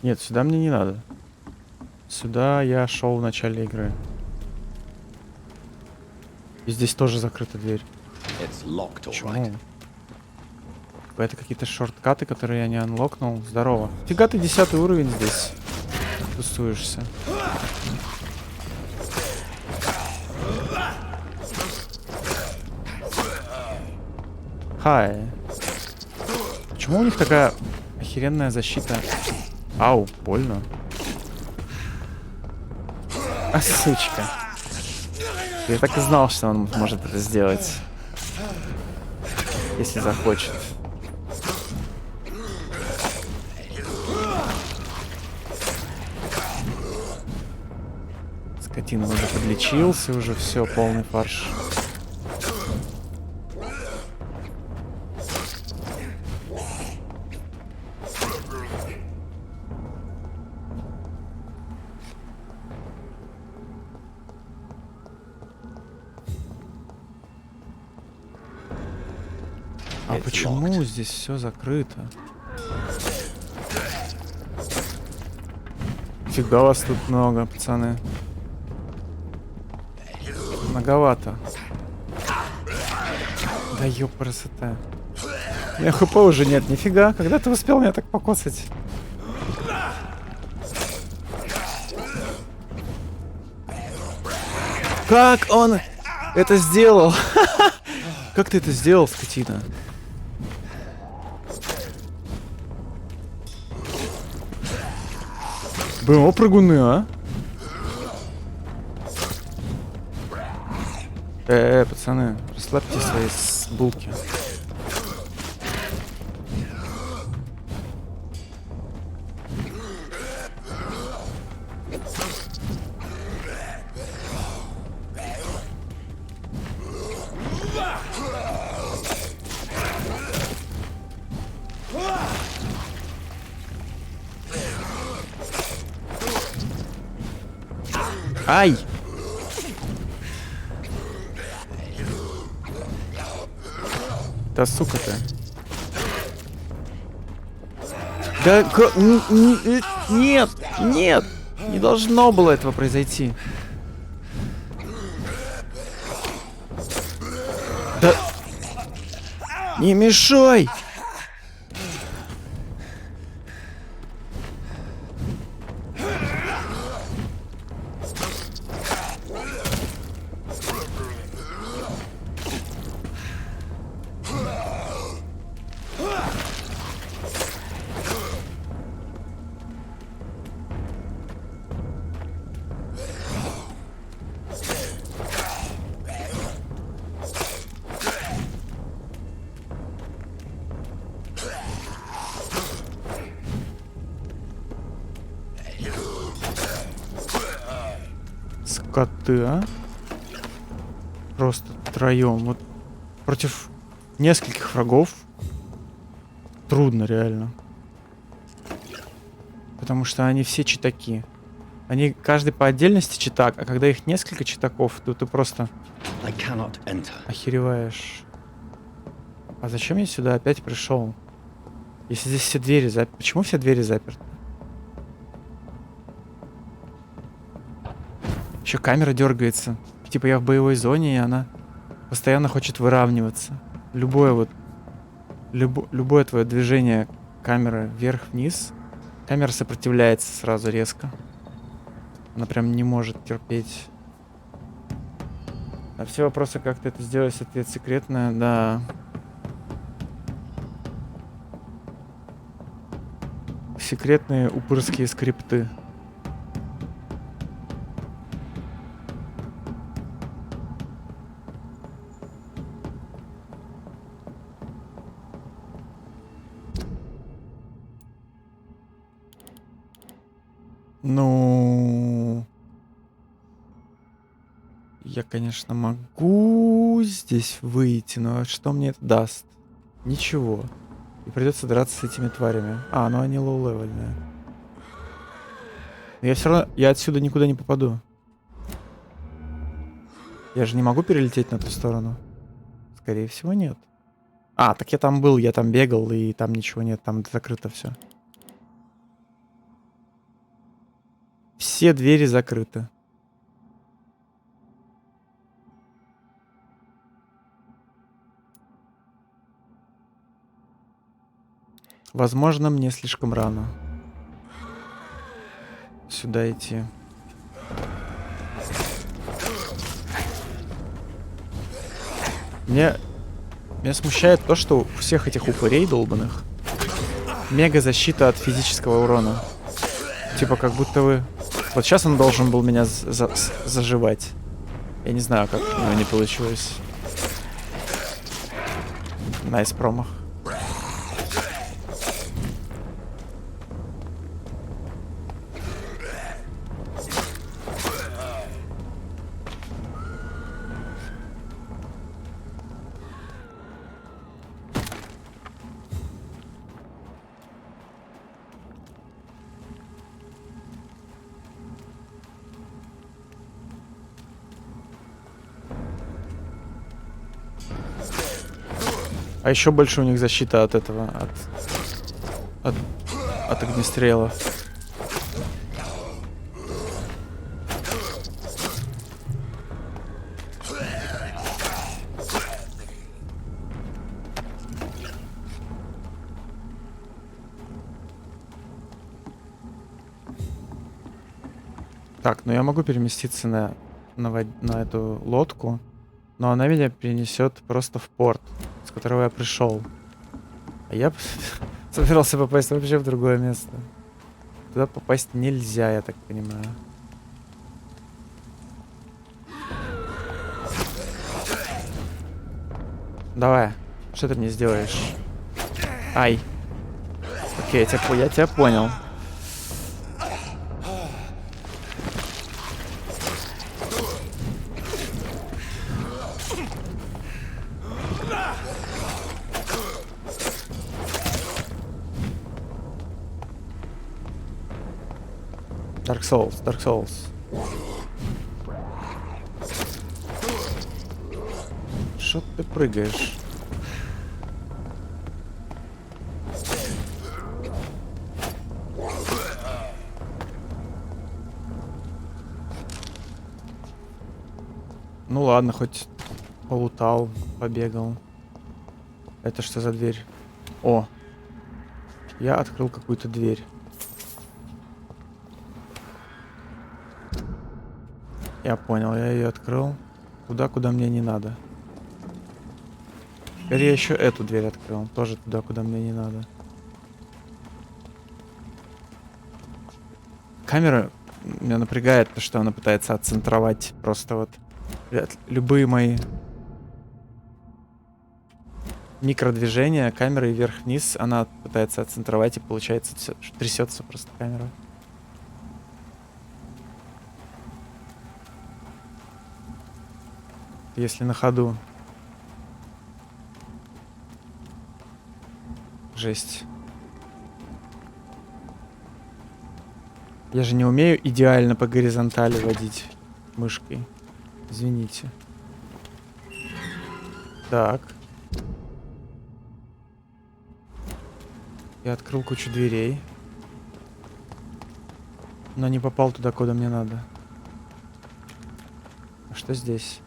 Нет, сюда мне не надо. Сюда я шел в начале игры. И здесь тоже закрыта дверь. Почему? Это какие-то шорткаты, которые я не анлокнул. Здорово. Фига ты 10 уровень здесь тусуешься. Хай. Почему у них такая охеренная защита? Ау, больно. А, сучка. Я так и знал, что он может это сделать. Если захочет. Скотина уже подлечился, уже все, полный фарш. А почему здесь все закрыто? Фига вас тут много, пацаны. Многовато. Да ёпрасота. У меня хп уже нет, нифига. Когда ты успел меня так покоцать? Как он это сделал? Как ты это сделал, скотина? БМО прыгуны, а? Пацаны, расслабьте свои булки. Ай! Да сука ты. Да нет! Нет! Не должно было этого произойти. Да... Не мешай! Скоты, а? Просто втроем. Вот против нескольких врагов трудно реально. Потому что они все читаки. Они каждый по отдельности читак, а когда их несколько читаков, то ты просто охереваешь. А зачем я сюда опять пришел? Если здесь все двери заперты. Почему все двери заперты? Еще камера дергается. Типа я в боевой зоне, и она постоянно хочет выравниваться. Любое твое движение камеры вверх-вниз, камера сопротивляется сразу резко. Она прям не может терпеть. А все вопросы, как ты это сделаешь, ответ секретная, да. Секретные упырские скрипты. Ну, я, конечно, могу здесь выйти, но что мне это даст? Ничего. И придется драться с этими тварями. А, ну они лоу-левельные. Я все равно... Я отсюда никуда не попаду. Я же не могу перелететь на ту сторону. Скорее всего, нет. А, так я там был, я там бегал, и там ничего нет, там закрыто все. Все двери закрыты. Возможно, мне слишком рано сюда идти. Меня смущает то, что у всех этих упырей долбаных мега защита от физического урона. Типа как будто вы... Вот сейчас он должен был меня заживать. Я не знаю, как у него не получилось. Найс промах. А еще больше у них защита от этого, от огнестрелов. Так, ну я могу переместиться на эту лодку, но она меня перенесет просто в порт, с которого я пришел. А я собирался попасть вообще в другое место. Туда попасть нельзя, я так понимаю. Давай, что ты мне сделаешь? Ай. Окей, я тебя понял. Dark Souls, Dark Souls. Что ты прыгаешь? Ну ладно, хоть полутал, побегал. Это что за дверь? О! Я открыл какую-то дверь. Я понял, я ее открыл. Туда, куда мне не надо. Теперь я еще эту дверь открыл. Тоже туда, куда мне не надо. Камера меня напрягает, то что она пытается отцентровать просто вот любые мои микродвижения камеры вверх-вниз. Она пытается отцентровать, и получается трясется просто камера. Если на ходу. Жесть. Я же не умею идеально по горизонтали водить мышкой. Извините. Так. Я открыл кучу дверей. Но не попал туда, куда мне надо. А что здесь?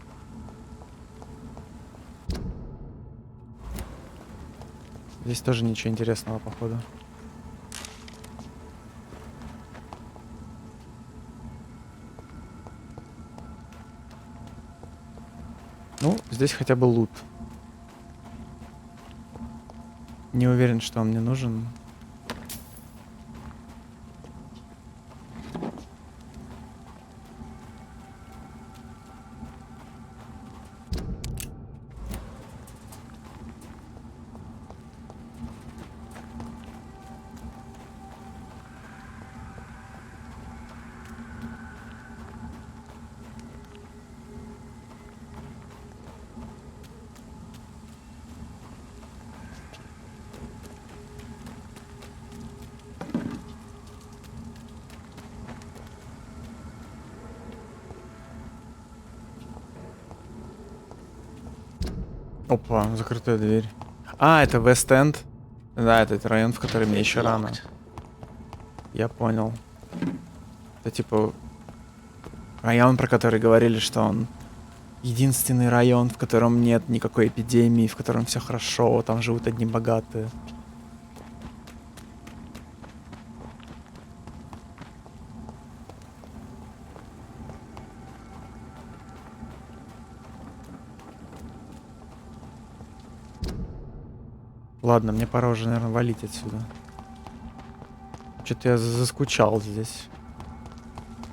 Здесь тоже ничего интересного, походу. Ну, здесь хотя бы лут. Не уверен, что он мне нужен. Опа, закрытая дверь. А, это Вест-Энд. Да, это район, в который мне еще рано. Я понял. Это типа район, про который говорили, что он единственный район, в котором нет никакой эпидемии, в котором все хорошо, там живут одни богатые. Ладно, мне пора уже, наверное, валить отсюда. Что-то я заскучал здесь.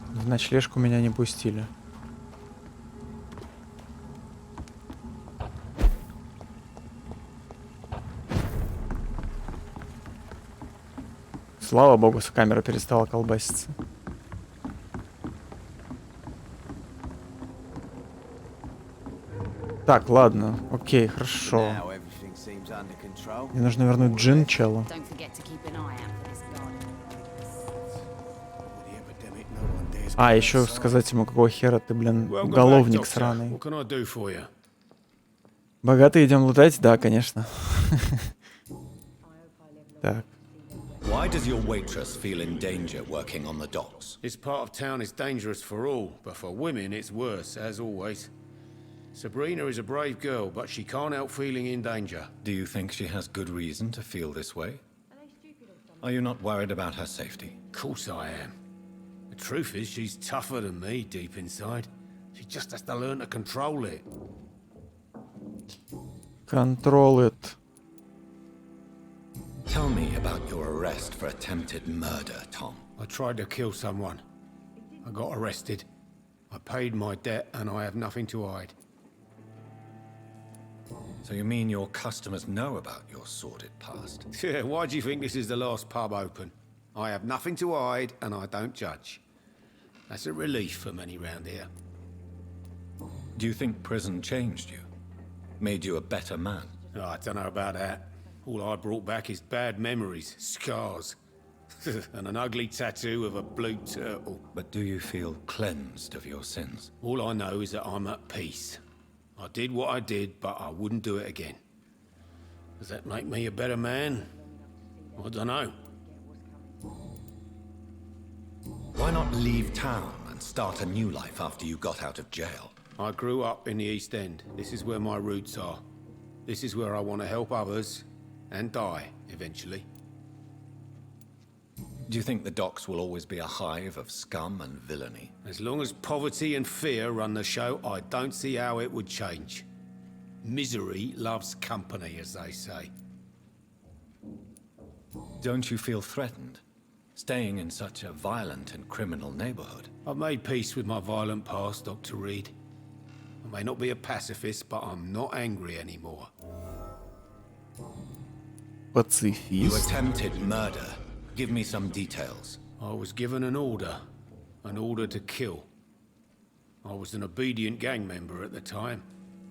В ночлежку меня не пустили. Слава богу, камера перестала колбаситься. Так, ладно, окей, хорошо. Мне нужно вернуть джин челу. А, еще сказать ему, какого хера ты, блин, уголовник сраный. Богатые идем лутать? Да, конечно. Так. Why does your waitress feel in danger working on the docks? This part of town is dangerous for all, but for women it's worse, as always. Sabrina is a brave girl, but she can't help feeling in danger. Do you think she has good reason to feel this way? Are you not worried about her safety? Of course I am. The truth is, she's tougher than me deep inside. She just has to learn to control it. Control it. Tell me about your arrest for attempted murder, Tom. I tried to kill someone. I got arrested. I paid my debt and I have nothing to hide. So you mean your customers know about your sordid past? Yeah, why do you think this is the last pub open? I have nothing to hide and I don't judge. That's a relief for many round here. Do you think prison changed you? Made you a better man? Oh, I don't know about that. All I brought back is bad memories, scars, and an ugly tattoo of a blue turtle. But do you feel cleansed of your sins? All I know is that I'm at peace. I did what I did, but I wouldn't do it again. Does that make me a better man? I don't know. Why not leave town and start a new life after you got out of jail? I grew up in the East End. This is where my roots are. This is where I want to help others and die, eventually. Do you think the docks will always be a hive of scum and villainy? As long as poverty and fear run the show, I don't see how it would change. Misery loves company, as they say. Don't you feel threatened, staying in such a violent and criminal neighborhood? I've made peace with my violent past, Dr. Reed. I may not be a pacifist, but I'm not angry anymore. Pacifist. You attempted murder. Give me some details. I was given an order to kill. I was an obedient gang member at the time,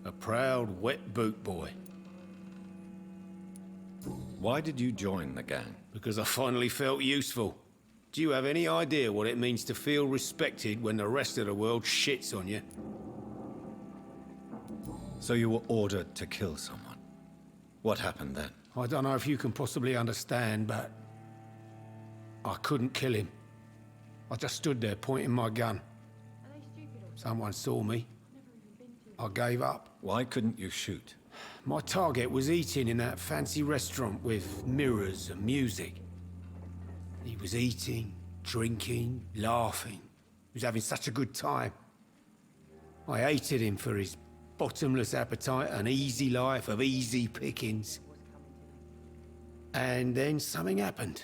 a proud wet boot boy. Why did you join the gang? Because I finally felt useful. Do you have any idea what it means to feel respected when the rest of the world shits on you? So you were ordered to kill someone. What happened then? I don't know if you can possibly understand, but I couldn't kill him. I just stood there pointing my gun. Someone saw me. I gave up. Why couldn't you shoot? My target was eating in that fancy restaurant with mirrors and music. He was eating, drinking, laughing. He was having such a good time. I hated him for his bottomless appetite and easy life of easy pickings. And then something happened.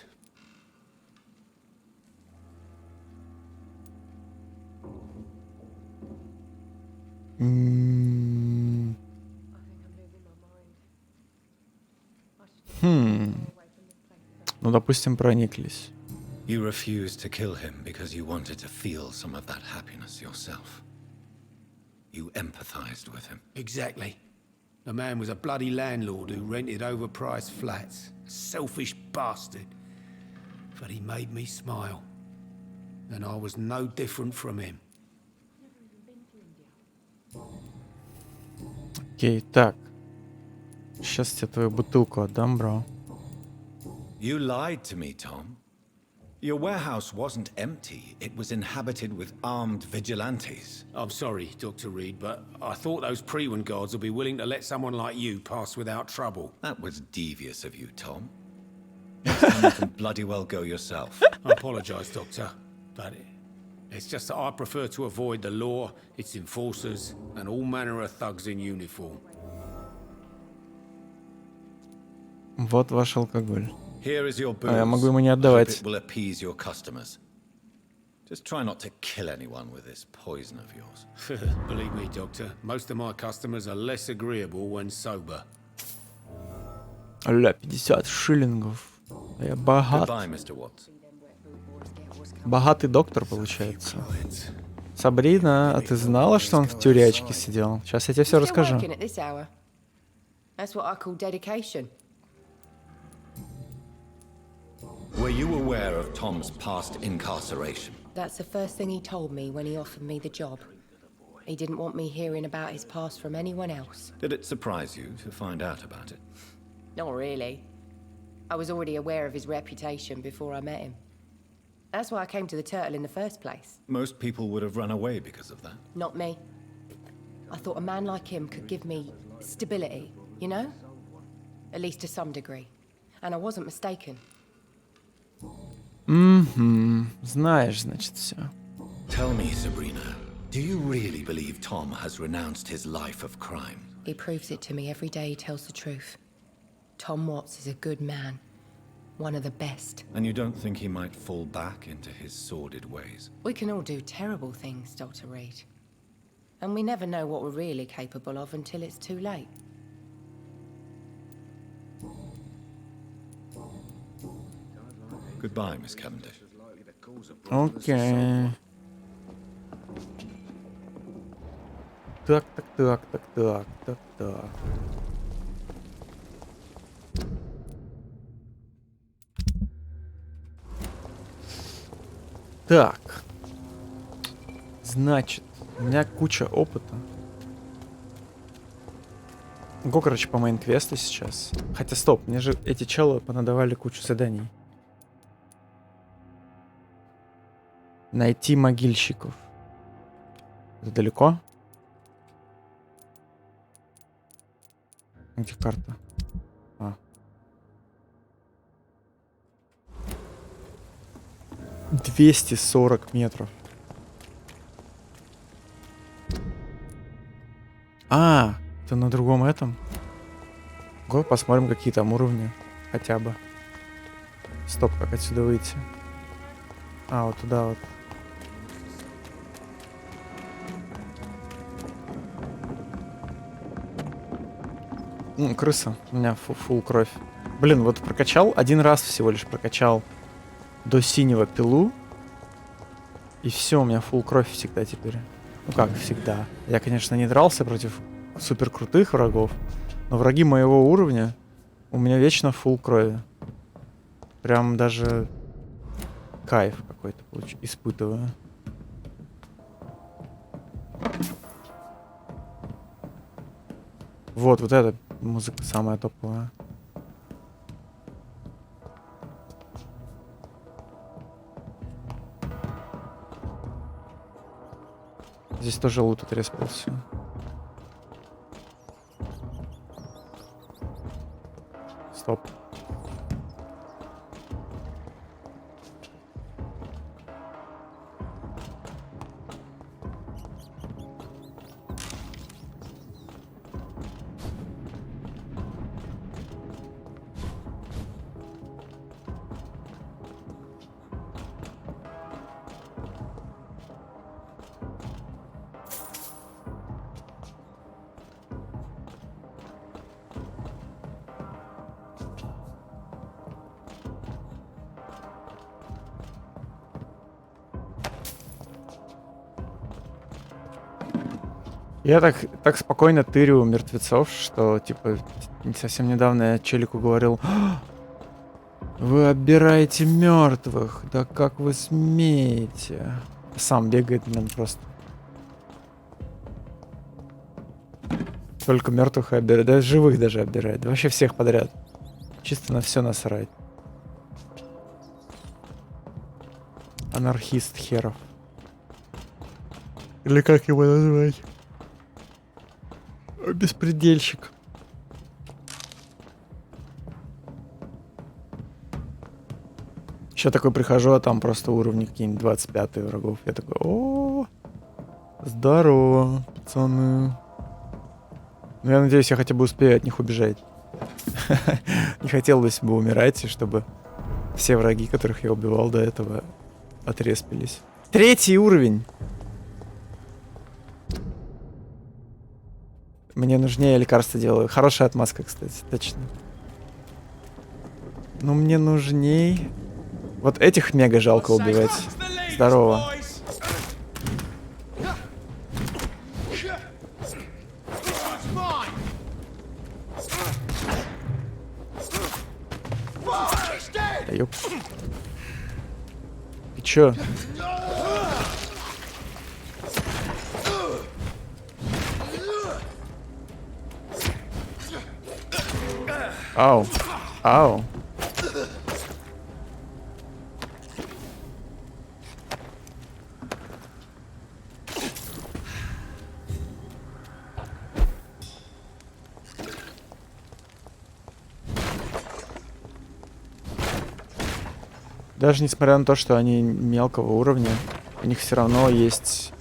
Ну, допустим, прониклись. You refused to kill him because you wanted to feel some of that happiness yourself. You empathized with him. Exactly. The man was a bloody landlord who rented overpriced flats. A selfish bastard. But he made me smile. And I was no different from him. Окей, так. Сейчас тебе твою бутылку отдам, бро. You lied to me, Tom. Your warehouse wasn't empty. It was inhabited with armed vigilantes. I'm sorry, Dr. Reed, but I thought those Prewen guards would be willing to let someone like you pass without trouble. That was devious of you, Tom. Next time you can bloody well go yourself. I apologize, Doctor, but it's just that I prefer to avoid the law, its enforcers, and all manner of thugs in uniform. Вот ваш алкоголь. Here is your booze. А я могу ему не I hope отдавать. it will appease your customers. Just try not to kill anyone with this poison of yours. Believe me, Doctor, most of my customers are less agreeable when sober. Аля, 50 шиллингов. Я богат. Goodbye, Mr. Watts. Богатый доктор, получается. Сабрина, а ты знала, что он в тюрячке сидел? Сейчас я тебе все расскажу. That's what I call dedication. Were you aware of Tom's past incarceration? That's the first thing he told me when he offered me the job. He didn't want me hearing about his past from anyone else. Did it surprise you to find out about it? Not really. I was already aware of his reputation before I met him. That's why I came to the Turtle in the first place. Most people would have run away because of that. Not me. I thought a man like him could give me stability, you know? At least to some degree. And I wasn't mistaken. Знаешь, значит, все. Tell me, Sabrina, do you really believe Tom has renounced his life of crime? He proves it to me every day he tells the truth. Tom Watts is a good man. One of the best. And you don't think he might fall back into his sordid ways? We can all do terrible things, Dr. Reed. And we never know what we're really capable of until it's too late. Goodbye, Miss Cavendish. Окей. Так. Так. Значит, у меня куча опыта. Го, короче, по мейн-квесту сейчас. Хотя, стоп, мне же эти челы понадавали кучу заданий. Найти могильщиков. Это далеко? Где карта? 240 метров. Это на другом этом. Го, посмотрим, какие там уровни. Хотя бы. Стоп, как отсюда выйти? Вот туда вот. Крыса. У меня фул кровь. Блин, вот прокачал. Один раз всего лишь прокачал до синего пилу. И все, у меня фул кровь всегда теперь. Ну как всегда. Я, конечно, не дрался против супер крутых врагов. Но враги моего уровня у меня вечно фул крови. Прям даже кайф какой-то испытываю. Вот эта музыка самая топовая. Здесь тоже лут отреспался. Стоп. Я так спокойно тырю мертвецов, что, типа, совсем недавно я челику говорил: вы оббираете мертвых, да как вы смеете? Сам бегает, блин, просто. Только мертвых и оббирает, да живых даже оббирает, да вообще всех подряд. Чисто на все насрать. Анархист херов. Или как его назвать? Беспредельщик. Еще такой прихожу, а там просто уровни какие-нибудь 25 врагов. Я такой, о, здорово, пацаны. Ну, я надеюсь, я хотя бы успею от них убежать. Не хотелось бы умирать, и чтобы все враги, которых я убивал до этого, отреспились. 3-й уровень. Мне нужнее лекарства делаю. Хорошая отмазка, кстати, точно. Но мне нужней... Вот этих мега жалко убивать. Здорово. Да ёп. Ты чё? Ау. Ау. Даже несмотря на то, что они мелкого уровня, у них все равно есть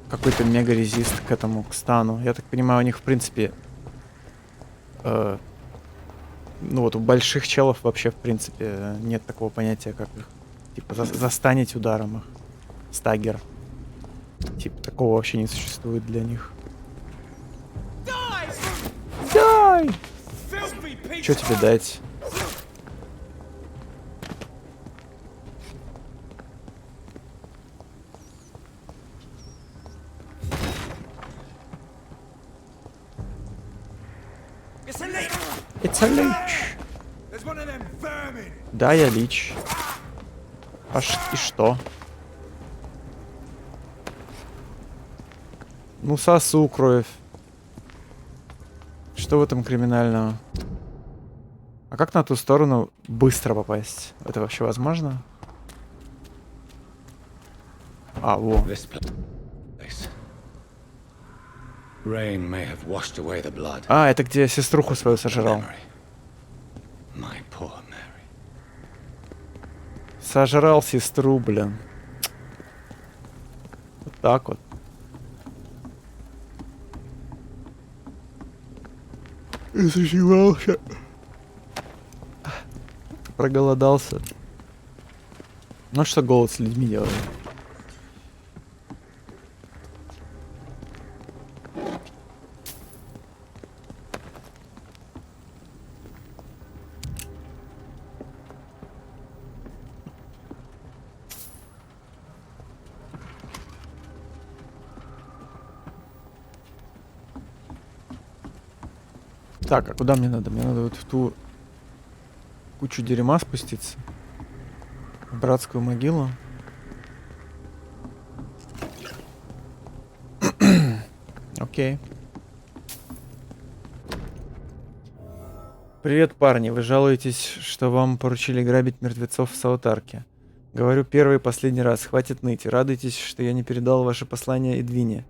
какой-то мега-резист к этому, к стану. Я так понимаю, у них, в принципе... ну вот у больших челов вообще, в принципе, нет такого понятия, как их... Типа застанить ударом их. Стаггер. Типа такого вообще не существует для них. Дай! Чё тебе дать? It's a leech. Да, я лич. И что? Ну, сосу кровь. Что в этом криминального? А как на ту сторону быстро попасть? Это вообще возможно? А, во. This place. Rain may have washed away the blood. А, это где сеструху свою сожрал. My poor Mary. Сожрал сестру, блин. Вот так вот. Заживался. Проголодался. Ну что голод с людьми делает? Так, а куда мне надо? Мне надо вот в ту кучу дерьма спуститься. В братскую могилу. Окей. Привет, парни. Вы жалуетесь, что вам поручили грабить мертвецов в Саутарке. Говорю первый и последний раз. Хватит ныть. Радуйтесь, что я не передал ваше послание Эдвине.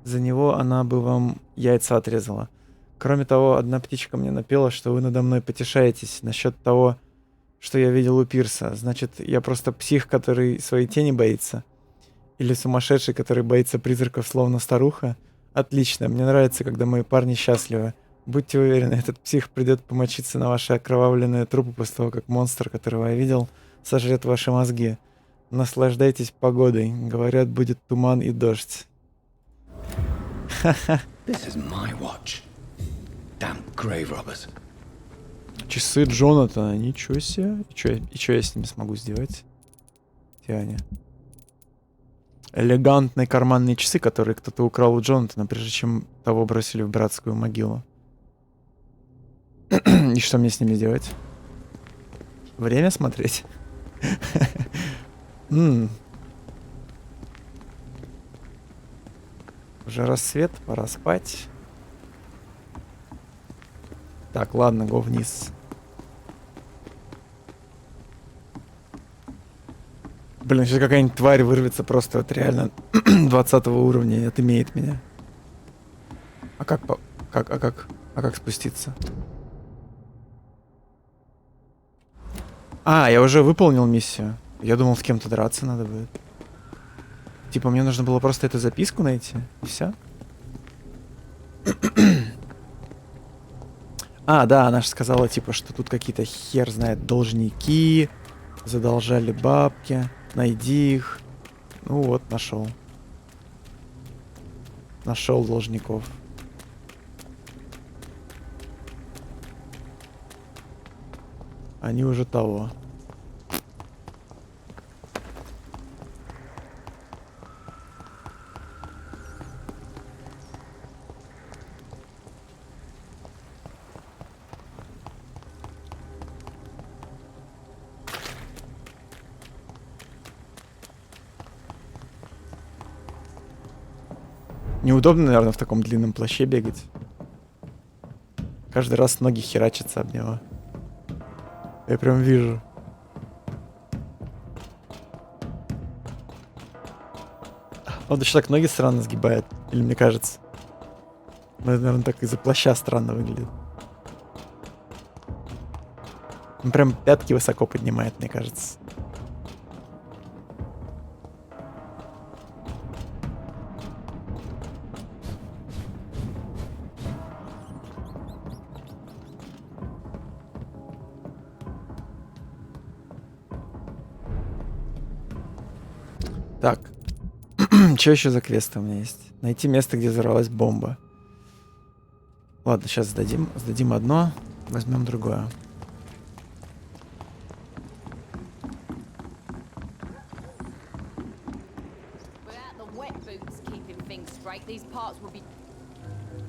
За него она бы вам яйца отрезала. Кроме того, одна птичка мне напела, что вы надо мной потешаетесь насчет того, что я видел у пирса. Значит, я просто псих, который своей тени боится? Или сумасшедший, который боится призраков, словно старуха? Отлично, мне нравится, когда мои парни счастливы. Будьте уверены, этот псих придет помочиться на ваши окровавленные трупы после того, как монстр, которого я видел, сожрет ваши мозги. Наслаждайтесь погодой. Говорят, будет туман и дождь. Ха-ха. This is my watch. Damn grave robbers. Часы Джонатана, ничего себе. И чё я с ними смогу сделать? Где они? Элегантные карманные часы, которые кто-то украл у Джонатана, прежде чем того бросили в братскую могилу. И что мне с ними делать? Время смотреть? Уже рассвет, пора спать. Так, ладно, го вниз. Блин, сейчас какая-нибудь тварь вырвется просто вот реально 20 уровня и отымеет меня. А как спуститься? А, я уже выполнил миссию. Я думал, с кем-то драться надо будет. Типа, мне нужно было просто эту записку найти, и все. А, да, она же сказала, типа, что тут какие-то хер знает должники, задолжали бабки, найди их. Ну вот, нашел. Нашел должников. Они уже того. Неудобно, наверное, в таком длинном плаще бегать. Каждый раз ноги херачатся об него. Я прям вижу. Он еще так ноги странно сгибает. Или мне кажется. Ну, это, наверное, так из-за плаща странно выглядит. Он прям пятки высоко поднимает, мне кажется. Так. Что еще за квесты у меня есть? Найти место, где взорвалась бомба. Ладно, сейчас сдадим одно, возьмем другое.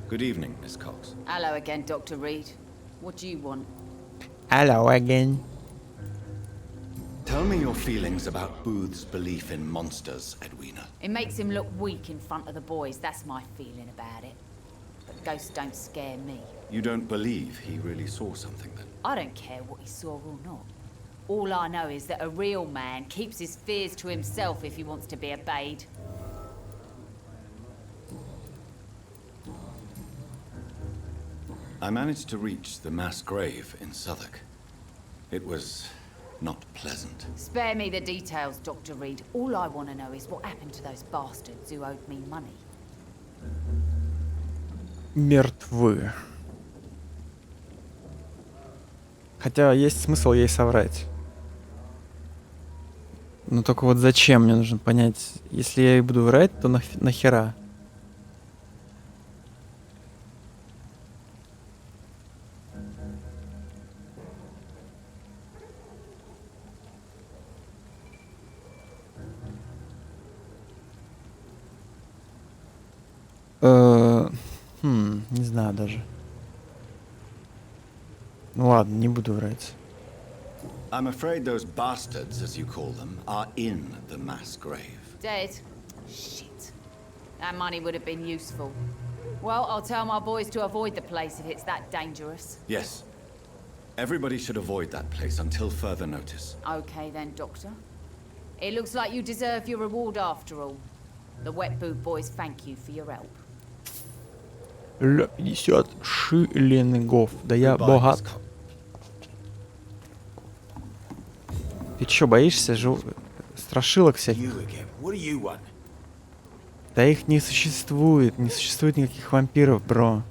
Good evening, Miss Cox. Hello again, Dr. Reed. What do you want? Hello again. Tell me your feelings about Booth's belief in monsters, Edwina. It makes him look weak in front of the boys. That's my feeling about it. But ghosts don't scare me. You don't believe he really saw something then? I don't care what he saw or not. All I know is that a real man keeps his fears to himself if he wants to be obeyed. I managed to reach the mass grave in Southwark. It was not pleasant. Spare me the details, Dr. Reed. All I want to know is what happened to those bastards who owed me money. Мертвы. Хотя есть смысл ей соврать. Но только вот зачем, мне нужно понять. Если я ей буду врать, то нахера? Не знаю даже. Ну ладно, не буду врать. I'm afraid those bastards, as you call them, are in the mass grave. Dead? Shit. That money would have been useful. Well, I'll tell my boys to avoid the place if it's that dangerous. Yes. Everybody should avoid that place until further notice. Okay then, Doctor. It looks like you deserve your reward after all. The Wet Boot boys thank you for your help. 50 шиллингов. Да я Goodbye, богат. Miss Cox. Ты чё, боишься страшилок всяких? You again. What do you want? Да их не существует. Не существует никаких вампиров, бро.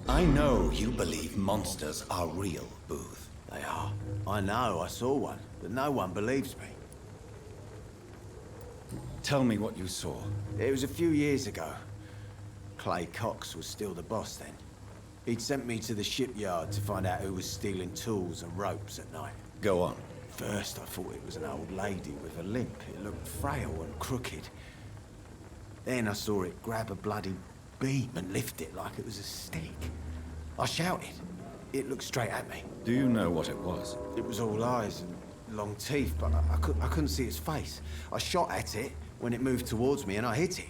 I know you believe monsters are real, Booth. They are. I know, I saw one, but no one believes me. Tell me what you saw. It was a few years ago. Clay Cox was still the boss then. He'd sent me to the shipyard to find out who was stealing tools and ropes at night. Go on. First, I thought it was an old lady with a limp. It looked frail and crooked. Then I saw it grab a bloody beam and lift it like it was a stick. I shouted. It looked straight at me. Do you know what it was? It was all eyes and long teeth, but I couldn't see its face. I shot at it when it moved towards me and I hit it.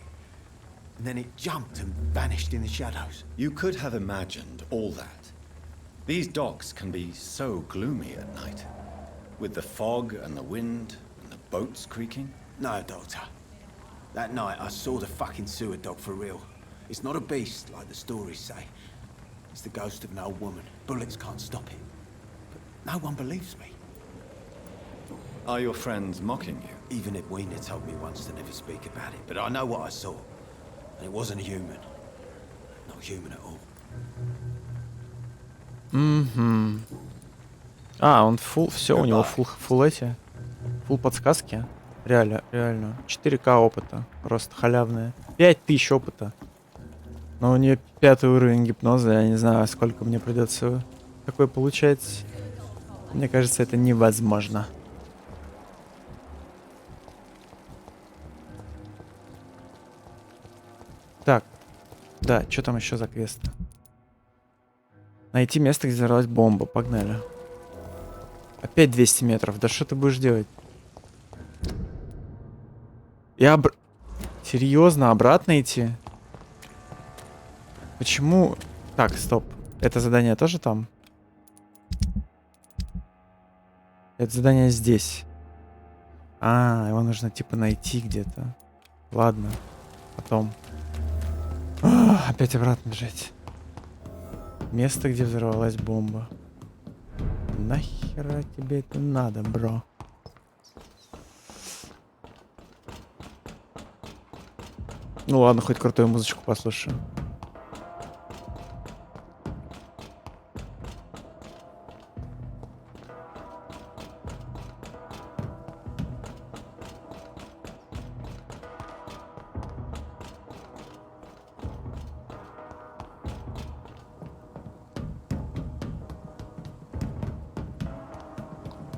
And then it jumped and vanished in the shadows. You could have imagined all that. These docks can be so gloomy at night. With the fog and the wind and the boats creaking? No, Doctor. That night I saw the fucking sewer dog for real. It's not a beast like the stories say. It's the ghost of an old woman. Bullets can't stop it. But no one believes me. Are your friends mocking you? Even Edwina told me once to never speak about it. But I know what I saw. And it wasn't human. Not human at all. А, он фул, все, у него фул эти, фул подсказки. Реально. 4К опыта, просто халявные. 5000 опыта. Но у нее 5-й уровень гипноза, я не знаю, сколько мне придется такое получать. Мне кажется, это невозможно. Так, да, что там еще за квест? Найти место, где взорвалась бомба. Погнали. Опять 200 метров. Да что ты будешь делать? Серьезно, обратно идти? Почему? Так, стоп. Это задание тоже там? Это задание здесь. А, его нужно типа найти где-то. Ладно. Потом. Опять обратно бежать. Место, где взорвалась бомба. Нахера тебе это надо, бро? Ну ладно, хоть крутую музычку послушаю.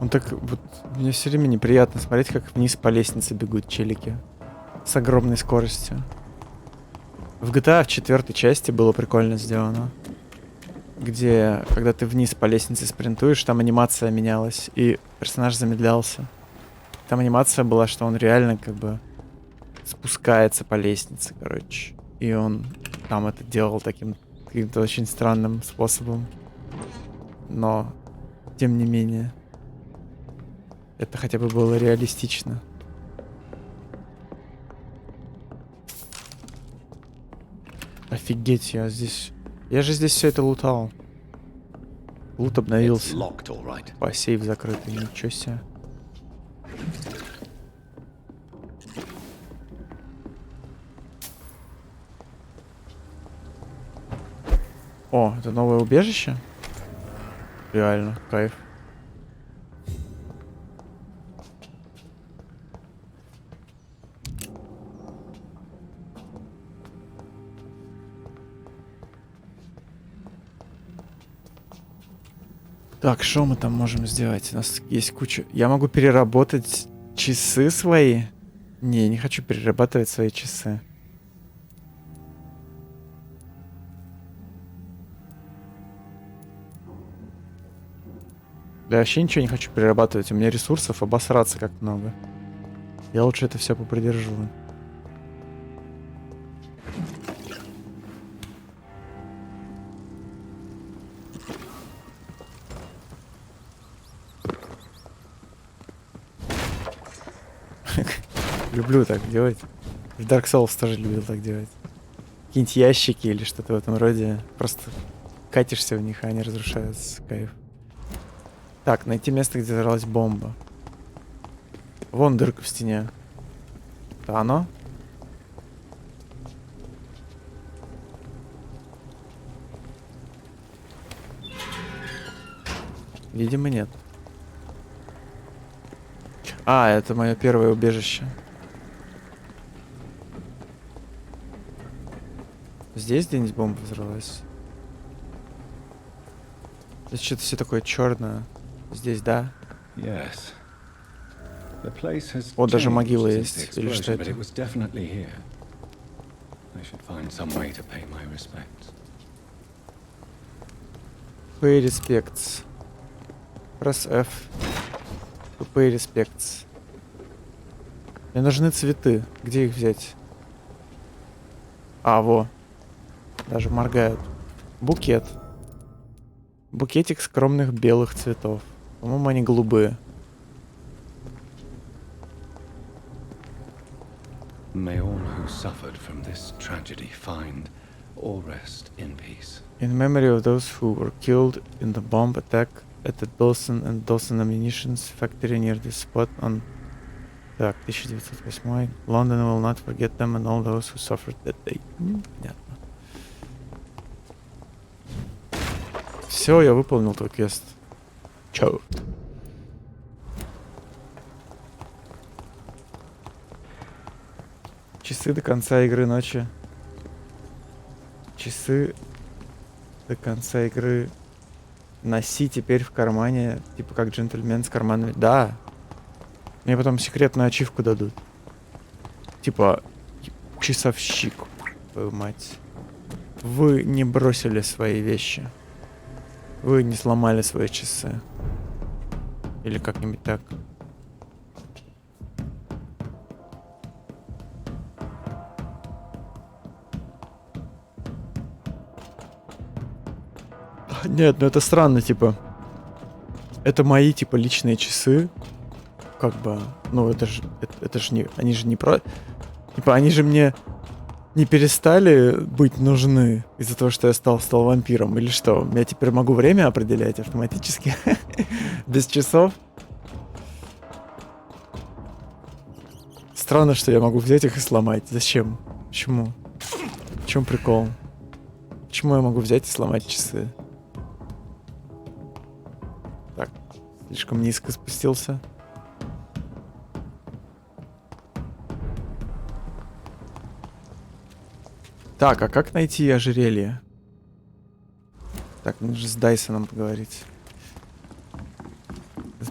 Он так вот, мне все время неприятно смотреть, как вниз по лестнице бегут челики с огромной скоростью. В GTA в 4-й части было прикольно сделано, где, когда ты вниз по лестнице спринтуешь, там анимация менялась, и персонаж замедлялся. Там анимация была, что он реально как бы спускается по лестнице, короче. И он там это делал таким каким-то очень странным способом. Но, тем не менее, это хотя бы было реалистично. Офигеть, я же здесь все это лутал. Лут обновился. По сейф закрытый, ничего себе. О, это новое убежище? Реально, кайф. Так, что мы там можем сделать? У нас есть куча... Я могу переработать часы свои? Не хочу перерабатывать свои часы. Да, вообще ничего не хочу перерабатывать. У меня ресурсов обосраться как много. Я лучше это все попридержу. Люблю так делать. В Dark Souls тоже любил так делать. Какие-нибудь ящики или что-то в этом роде. Просто катишься в них, а они разрушаются. Кайф. Так, найти место, где взорвалась бомба. Вон дырка в стене. Это оно? Видимо, нет. А, это мое первое убежище. Здесь где-нибудь бомба взорвалась? Здесь что-то все такое черное. Здесь, да? О, даже могила есть. Или что это? Pay respects. Press F. To pay respects. Мне нужны цветы. Где их взять? А, во. Даже моргают. Букет. Букетик скромных белых цветов. По-моему, они голубые. May all who suffered from this tragedy find all rest in peace. In memory of those who were killed in the bomb attack at the Dawson and Dawson Ammunitions factory near this spot on... Так, 1908. London will not forget them and all those who suffered that day. Понятно. Все, я выполнил твой квест. Чао. Часы до конца игры ночи. Часы до конца игры. Носи теперь в кармане, типа как джентльмен с карманами. Да. Мне потом секретную ачивку дадут. Типа часовщик, твою мать. Вы не бросили свои вещи. Вы не сломали свои часы. Или как-нибудь так. Нет, ну это странно, типа. Это мои, типа, личные часы. Как бы, ну это ж не, они же не про... Типа, они же мне не перестали быть нужны из-за того, что я стал вампиром, или что? Я теперь могу время определять автоматически? Без часов? Странно, что я могу взять их и сломать. Зачем? Почему? В чем прикол? Почему я могу взять и сломать часы? Так, слишком низко спустился. Так, а как найти ожерелье? Так, нужно с Дайсоном поговорить.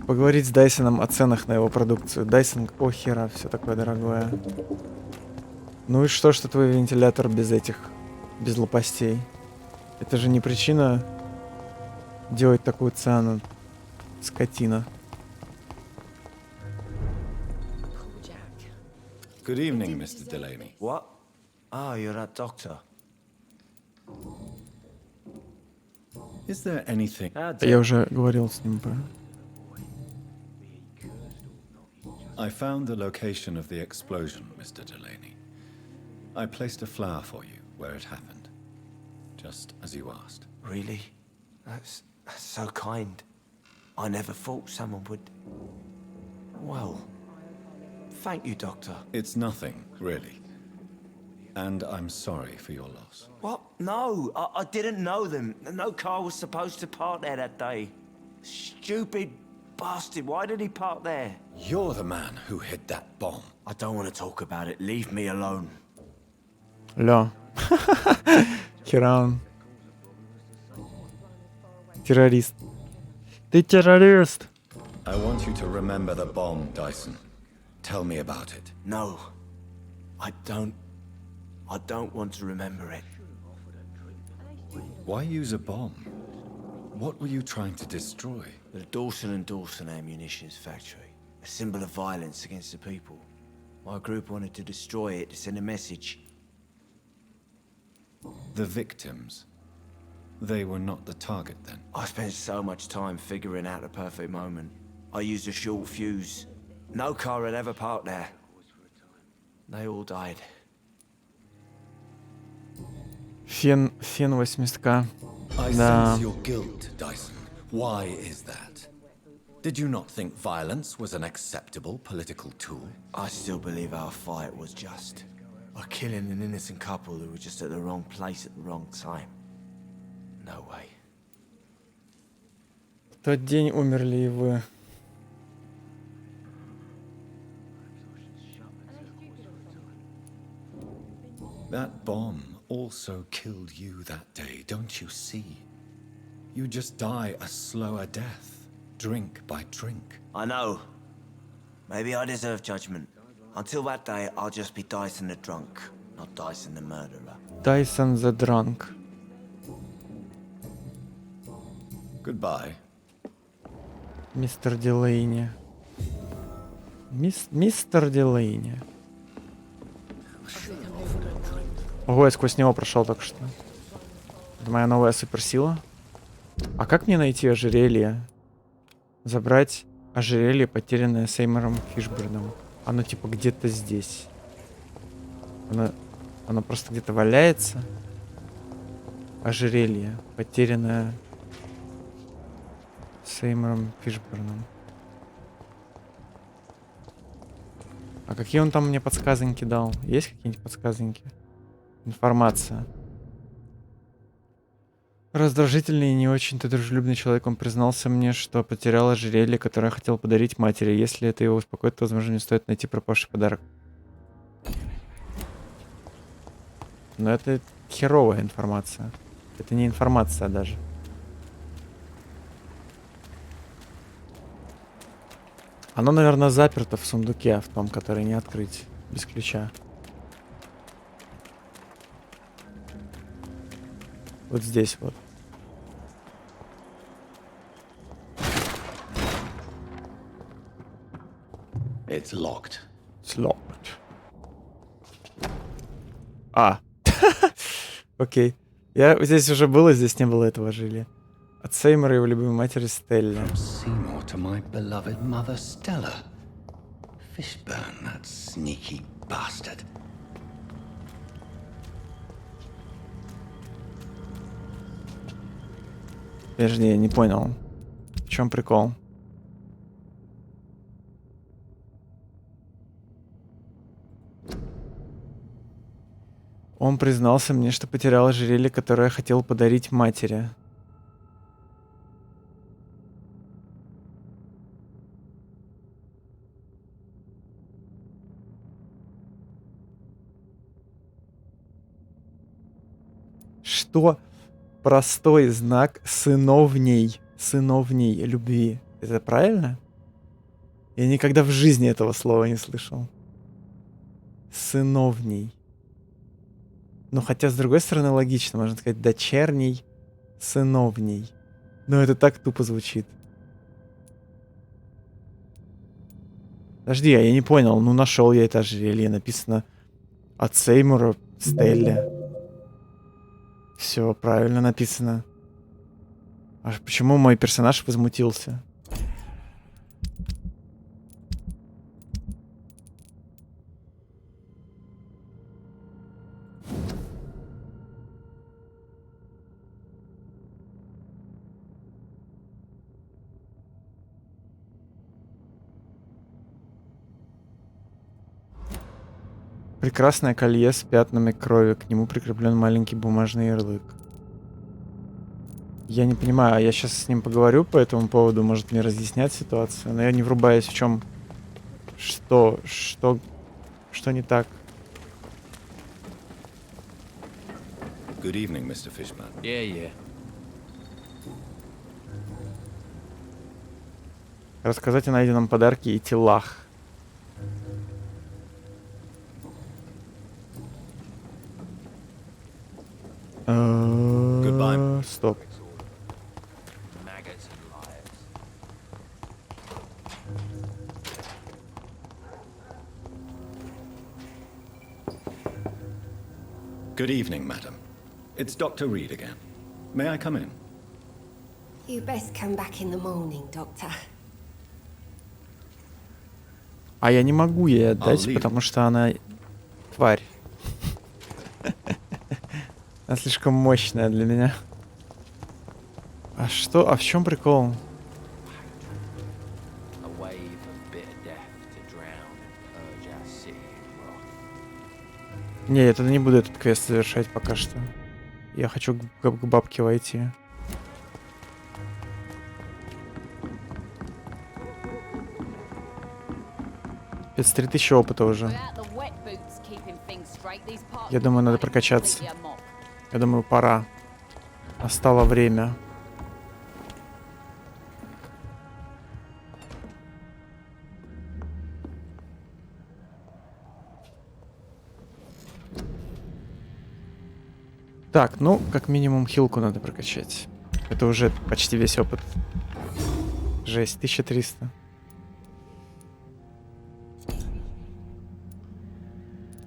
Поговорить с Дайсоном о ценах на его продукцию. Дайсон, о хера, все такое дорогое. Ну и что твой вентилятор без этих, без лопастей? Это же не причина делать такую цену. Скотина. Good evening, Mr. Delaney. What? Ah, you're that doctor. Is there anything... Я уже говорил с ним. I found the location of the explosion, Mr. Delaney. I placed a flower for you where it happened, just as you asked. Really? That's so kind. I never thought someone would... Well, thank you, Doctor. It's nothing, really. And I'm sorry for your loss. What? No, I didn't know them. No car was supposed to park there that day. Stupid bastard, why did he park there? You're the man who hid that bomb. I don't want to talk about it. Leave me alone. Ля. Херан. Террорист. Ты террорист. I want you to remember the bomb, Dyson. Tell me about it. No, I don't want to remember it. Why use a bomb? What were you trying to destroy? The Dawson and Dawson ammunitions factory. A symbol of violence against the people. My group wanted to destroy it to send a message. The victims. They were not the target then. I spent so much time figuring out the perfect moment. I used a short fuse. No car had ever parked there. They all died. Фен 80к. I Да. sense your guilt, Dyson. Why is that? Did you not think violence was an acceptable political tool? I still believe our fight was just. By killing an innocent couple who were just at the wrong place at the wrong time. No way. В тот день умерли и вы. That bomb also killed you that day, don't you see? You just die a slower death, drink by drink. I know. Maybe I deserve judgment. Until that day, I'll just be Dyson the drunk, not Dyson the murderer. Dyson the Drunk. Goodbye. Мистер Дилейни. Мистер Дилейни. Ого, я сквозь него прошел только что. Это моя новая суперсила. А как мне найти ожерелье? Забрать ожерелье, потерянное Сеймором Фишберном. Оно типа где-то здесь. Оно просто где-то валяется. Ожерелье, потерянное Сеймуром Фишборном. А какие он там мне подсказоньки дал? Есть какие-нибудь подсказоньки? Информация. Раздражительный и не очень-то дружелюбный человек, он признался мне, что потерял ожерелье, которое хотел подарить матери. Если это его успокоит, то, возможно, не стоит найти пропавший подарок. Но это херовая информация. Это не информация даже. Оно, наверное, заперто в сундуке, в том, который не открыть без ключа. Вот здесь вот. It's locked. It's locked. А. Окей. Я здесь уже был, и здесь не было этого жилья. От Сеймора и его любимой матери Стелли. From Seymour to my beloved mother Stella. Fishburne, that sneaky bastard. Подожди, я не понял. В чем прикол? Он признался мне, что потерял ожерелье, которое хотел подарить матери. Что? Простой знак сыновней любви. Это правильно? Я никогда в жизни этого слова не слышал. Сыновней. Ну, хотя, с другой стороны, логично. Можно сказать, дочерней, сыновней. Но это так тупо звучит. Подожди, а я не понял. Ну, нашел я это ожерелье. Написано от Сеймура Стелле. Все правильно написано. А почему мой персонаж возмутился? Прекрасное колье с пятнами крови. К нему прикреплен маленький бумажный ярлык. Я не понимаю, я сейчас с ним поговорю по этому поводу, может мне разъяснять ситуацию, но я не врубаюсь в чем... Что не так. Good evening, Mr. Fishburne. Yeah. Рассказать о найденном подарке и телах. Goodbye. Стоп. Maggots and liars. Good evening, madam. It's Dr. Reed again. May I come in? You best come back in the morning, Doctor. А я не могу ей отдать, leave. потому что она тварь. Она слишком мощная для меня. А что? А в чем прикол? A wave of bitter death to drown and purge our city in wrath. Не, я тогда не буду этот квест завершать пока что. Я хочу к бабке войти. Это 3000 опыта уже. Я думаю, надо прокачаться. Я думаю, пора. Настало время. Так, ну, как минимум хилку надо прокачать. Это уже почти весь опыт. Жесть, 1300.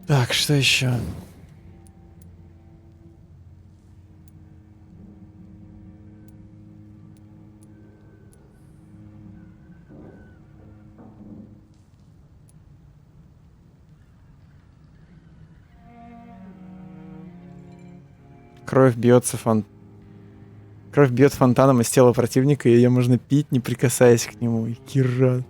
Так, что еще? Кровь бьется Кровь бьет фонтаном из тела противника, и ее можно пить, не прикасаясь к нему. И Кира.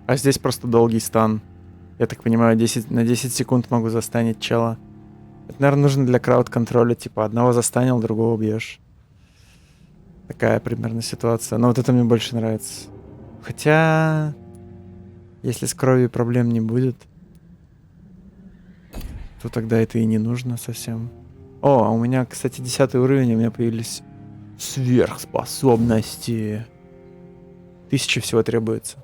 А здесь просто долгий стан. Я так понимаю, на 10 секунд могу застанить чела. Это, наверное, нужно для крауд-контроля. Типа, одного застанил, другого бьешь. Такая примерно ситуация. Но вот это мне больше нравится. Хотя... Если с кровью проблем не будет, то тогда это и не нужно совсем. О, а у меня, кстати, 10 уровень, у меня появились сверхспособности. 1000 всего требуется.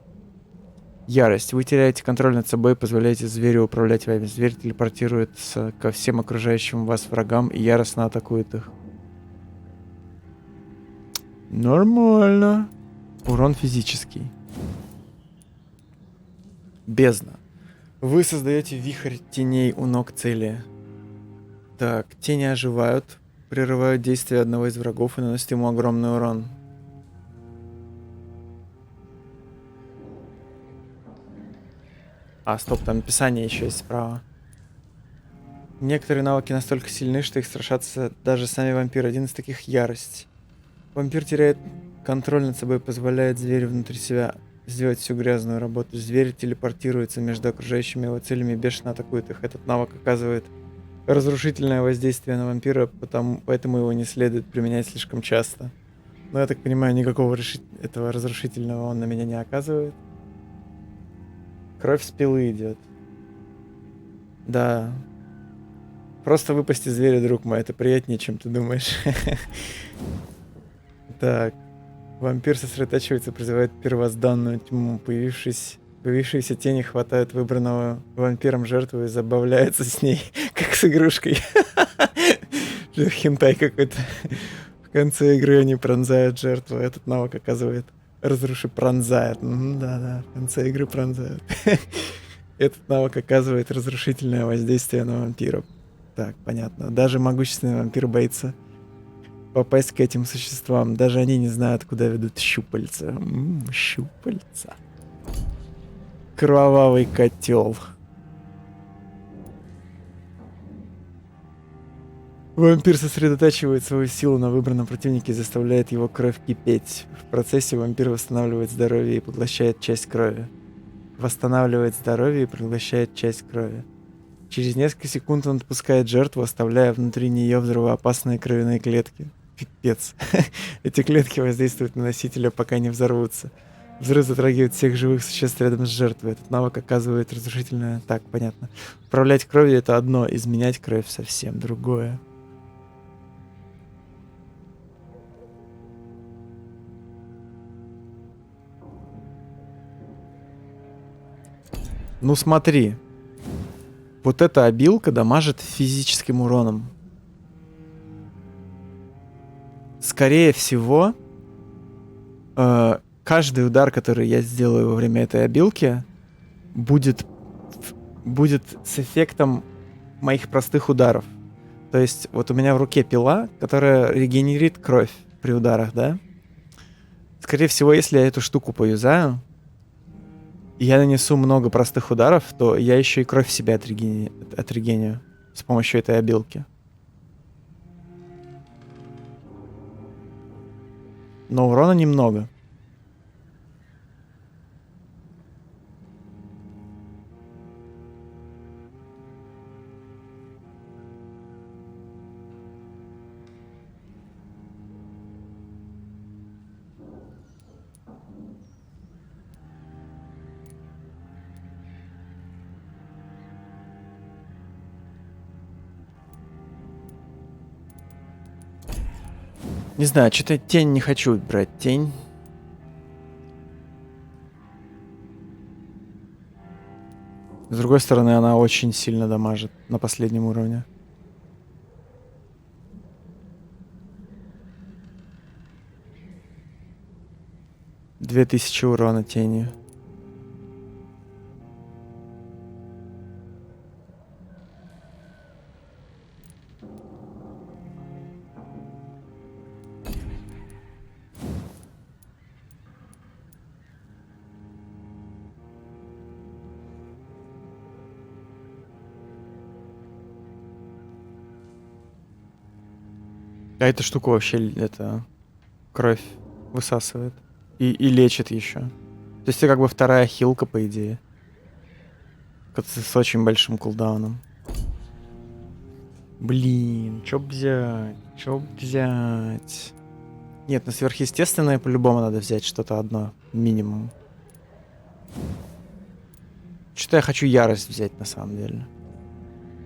Ярость. Вы теряете контроль над собой, позволяете зверю управлять вами. Зверь телепортируется ко всем окружающим вас врагам и яростно атакует их. Нормально. Урон физический. Бездна. Вы создаете вихрь теней у ног цели. Так, тени оживают, прерывают действие одного из врагов и наносят ему огромный урон. А, стоп, там описание еще есть справа. Некоторые навыки настолько сильны, что их страшатся даже сами вампиры. Один из таких — ярость. Вампир теряет контроль над собой, позволяет зверю внутри себя сделать всю грязную работу. Зверь телепортируется между окружающими его целями и бешено атакует их. Этот навык оказывает разрушительное воздействие на вампира, поэтому его не следует применять слишком часто. Но я так понимаю, никакого этого разрушительного он на меня не оказывает. Кровь с пилы идет. Да. Просто выпусти зверя, друг мой, это приятнее, чем ты думаешь. Так. Вампир сосредотачивается, призывает первозданную тьму. Появившиеся тени хватают выбранного вампиром жертву и забавляются с ней, как с игрушкой. Хентай какой-то. В конце игры они пронзают жертву. Этот навык оказывает пронзает. Да-да, в конце игры пронзают. Этот навык оказывает разрушительное воздействие на вампиров. Так, понятно. Даже могущественный вампир боится попасть к этим существам. Даже они не знают, куда ведут щупальца. Щупальца. Кровавый котел. Вампир сосредотачивает свою силу на выбранном противнике и заставляет его кровь кипеть. В процессе вампир восстанавливает здоровье и поглощает часть крови. Через несколько секунд он отпускает жертву, оставляя внутри нее взрывоопасные кровяные клетки. Пипец. Эти клетки воздействуют на носителя, пока не взорвутся. Взрыв затрагивает всех живых существ рядом с жертвой. Этот навык оказывает разрушительное... Так, понятно. Управлять кровью — это одно, изменять кровь — совсем другое. Ну смотри. Вот эта обилка дамажит физическим уроном. Скорее всего, каждый удар, который я сделаю во время этой обилки, будет с эффектом моих простых ударов. То есть вот у меня в руке пила, которая регенерит кровь при ударах, да? Скорее всего, если я эту штуку поюзаю, и я нанесу много простых ударов, то я еще и кровь в себя отрегеню с помощью этой обилки. Но урона немного. Не знаю, что-то тень не хочу брать. Тень. С другой стороны, она очень сильно дамажит на последнем уровне. — 2000 урона тенью. А эта штука вообще это кровь высасывает. И лечит еще. То есть это как бы вторая хилка, по идее. С очень большим кулдауном. Блин, чё б взять? Чё б взять? Нет, ну сверхъестественное по-любому надо взять что-то одно. Минимум. Что-то я хочу ярость взять на самом деле.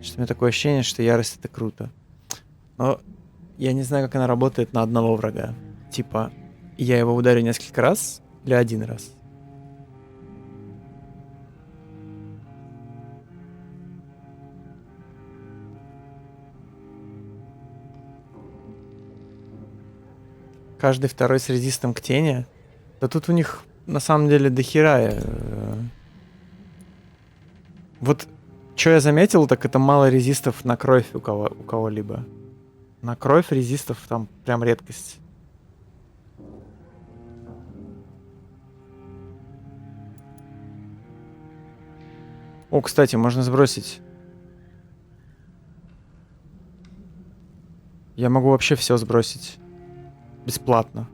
Что у меня такое ощущение, что ярость это круто. Но я не знаю, как она работает на одного врага. Типа, я его ударю несколько раз или один раз. Каждый второй с резистом к тени. Да тут у них на самом деле дохера. Вот что я заметил, так это мало резистов на кровь у кого-либо. На кровь резистов там прям редкость. О, кстати, можно сбросить. Я могу вообще все сбросить. Бесплатно.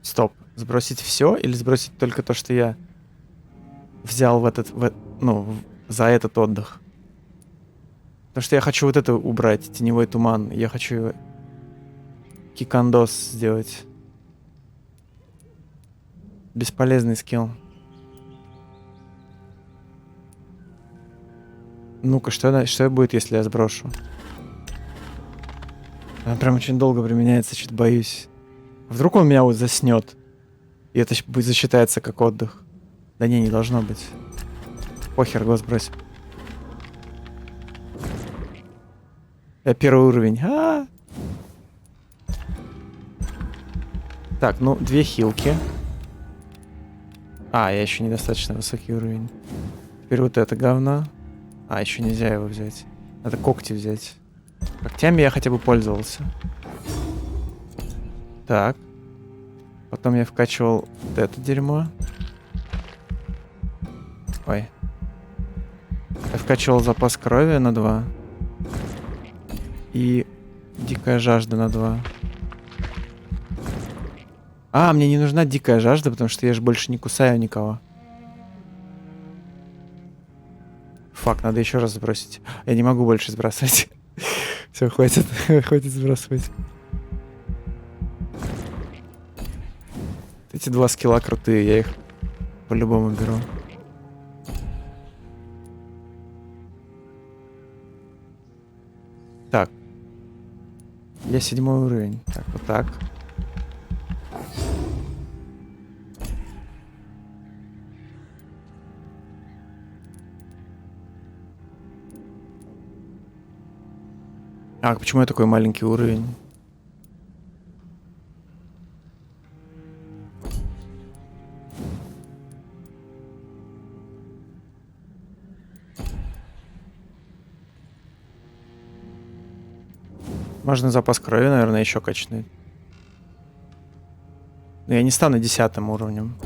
Стоп. Сбросить все или сбросить только то, что я взял за этот отдых? Потому что я хочу вот это убрать, теневой туман. Я хочу кикандос сделать. Бесполезный скилл. Ну-ка, что будет, если я сброшу? Она прям очень долго применяется, что-то боюсь. Вдруг он меня вот заснет, и это будет засчитается как отдых. Да не должно быть. Похер, го сбрось. Я первый уровень. Так, ну, 2 хилки. Я еще недостаточно высокий уровень. Теперь вот это говно. Еще нельзя его взять. Надо когти взять. Когтями я хотя бы пользовался. Так. Потом я вкачивал вот это дерьмо. Ой. Я вкачивал запас крови на 2. И дикая жажда на 2. Мне не нужна дикая жажда, потому что я же больше не кусаю никого. Фак, надо еще раз сбросить. Я не могу больше сбрасывать. Все, хватит. Хватит сбрасывать. Эти 2 скилла крутые, я их по-любому беру. Так. Я 7-й уровень. Так, вот так. Почему я такой маленький уровень? Можно запас крови, наверное, еще качнуть. Но я не стану 10-м уровнем.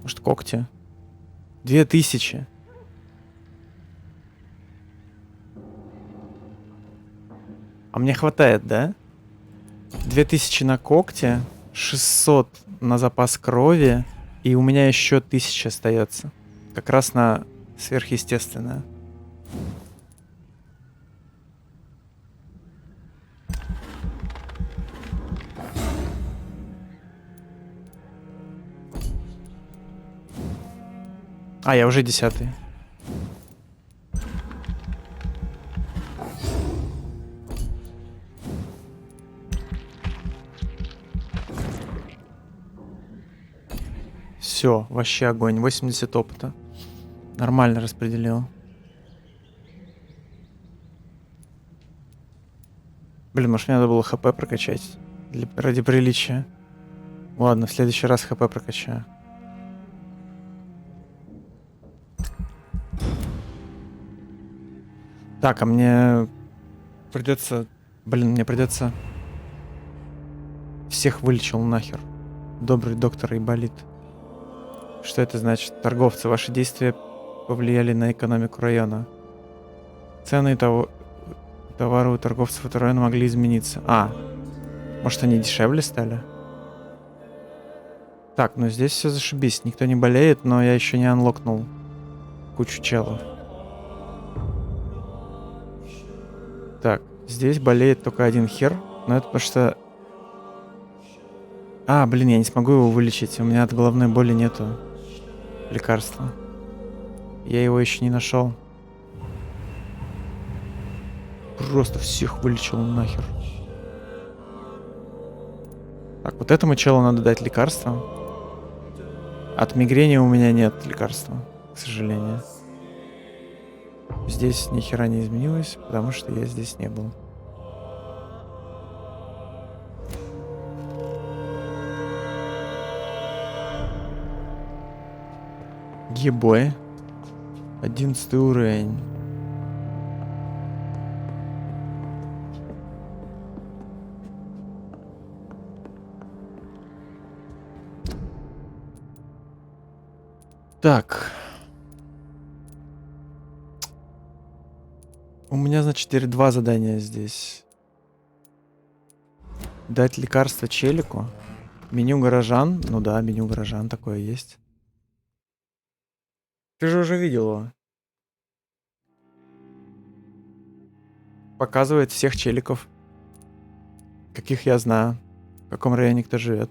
Может, когти? 2000. Мне хватает, да? 2000 на когти, 600 на запас крови, и у меня еще 1000 остается. Как раз на сверхъестественное. Я уже 10-й. Все, вообще огонь. 80 опыта. Нормально распределил. Блин, может мне надо было ХП прокачать? Ради приличия. Ладно, в следующий раз ХП прокачаю. Так, мне придется... мне придется... Всех вылечил нахер. Добрый доктор Айболит. Что это значит? Торговцы, ваши действия повлияли на экономику района. Цены товары у торговцев этого района могли измениться. Может, они дешевле стали? Так, ну здесь все зашибись. Никто не болеет, но я еще не анлокнул кучу челов. Так, здесь болеет только один хер. Но это потому что... блин, я не смогу его вылечить. У меня от головной боли нету лекарства. Я его еще не нашел. Просто всех вылечил нахер. Так, вот этому челу надо дать лекарство. От мигрени у меня нет лекарства, к сожалению. Здесь ни хера не изменилось, потому что я здесь не был. Ебой. 11 уровень. Так. У меня, значит, теперь 2 задания здесь. Дать лекарство челику. Меню горожан. Ну да, меню горожан такое есть. Ты же уже видел его. Показывает всех челиков. Каких я знаю. В каком районе кто живет.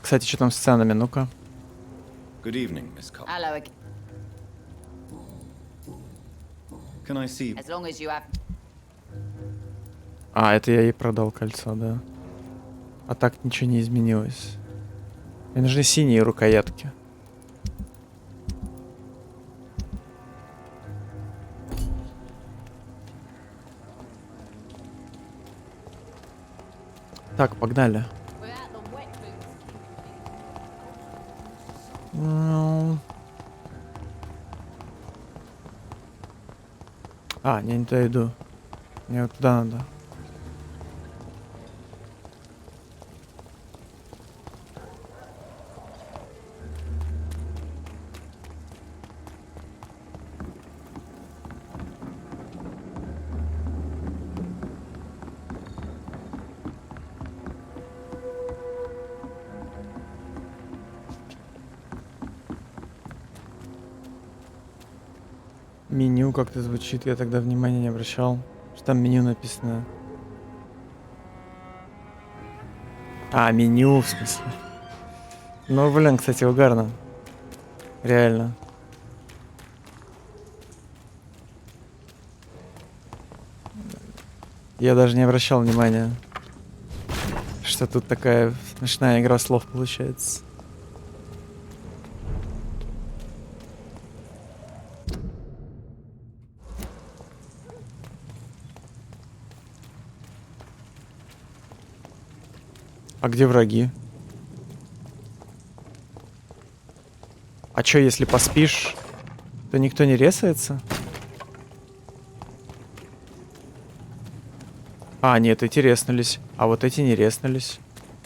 Кстати, что там с ценами? Ну-ка. Good evening, Miss Cole. Hello again. Can I see? As long as you have... Это я ей продал кольцо, да. А так ничего не изменилось. Мне нужны синие рукоятки. Так, погнали. Without the wet boots. Ну. Не туда иду. Мне вот туда надо. Меню как-то звучит, я тогда внимания не обращал. Что там меню написано? Меню, в смысле. Ну, блин, кстати, угарно. Реально. Я даже не обращал внимания, что тут такая смешная игра слов получается. А где враги? А чё, если поспишь, то никто не резается? Нет, эти резнулись. А вот эти не резнулись.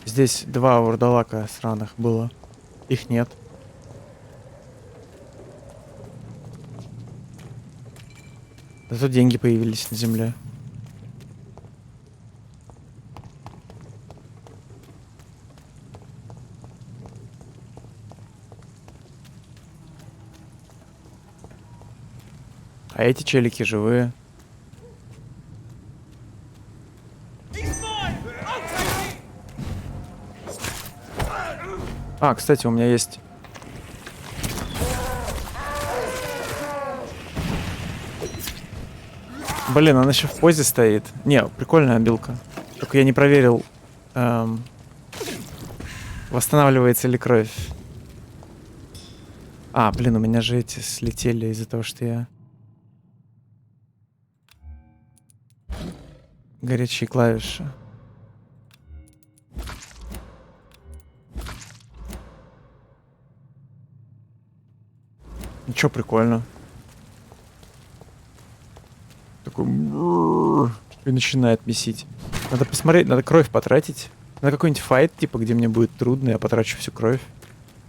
Здесь 2 вурдалака сраных было. Их нет. Зато деньги появились на земле. А эти челики живые. Кстати, у меня есть... Блин, она еще в позе стоит. Не, прикольная билка. Только я не проверил, восстанавливается ли кровь. Блин, у меня же эти слетели из-за того, что я... Горячие клавиши. Чё, прикольно. Такой... И начинает месить. Надо посмотреть, надо кровь потратить. На какой-нибудь файт, типа, где мне будет трудно, я потрачу всю кровь.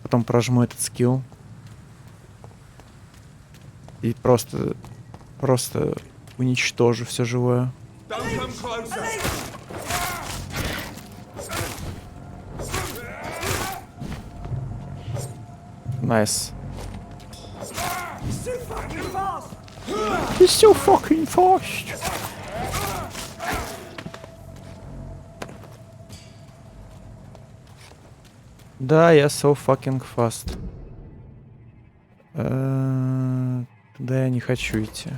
Потом прожму этот скилл. И просто уничтожу все живое. Найс. He's so fucking fast. Да, я so fucking fast. Туда я не хочу идти.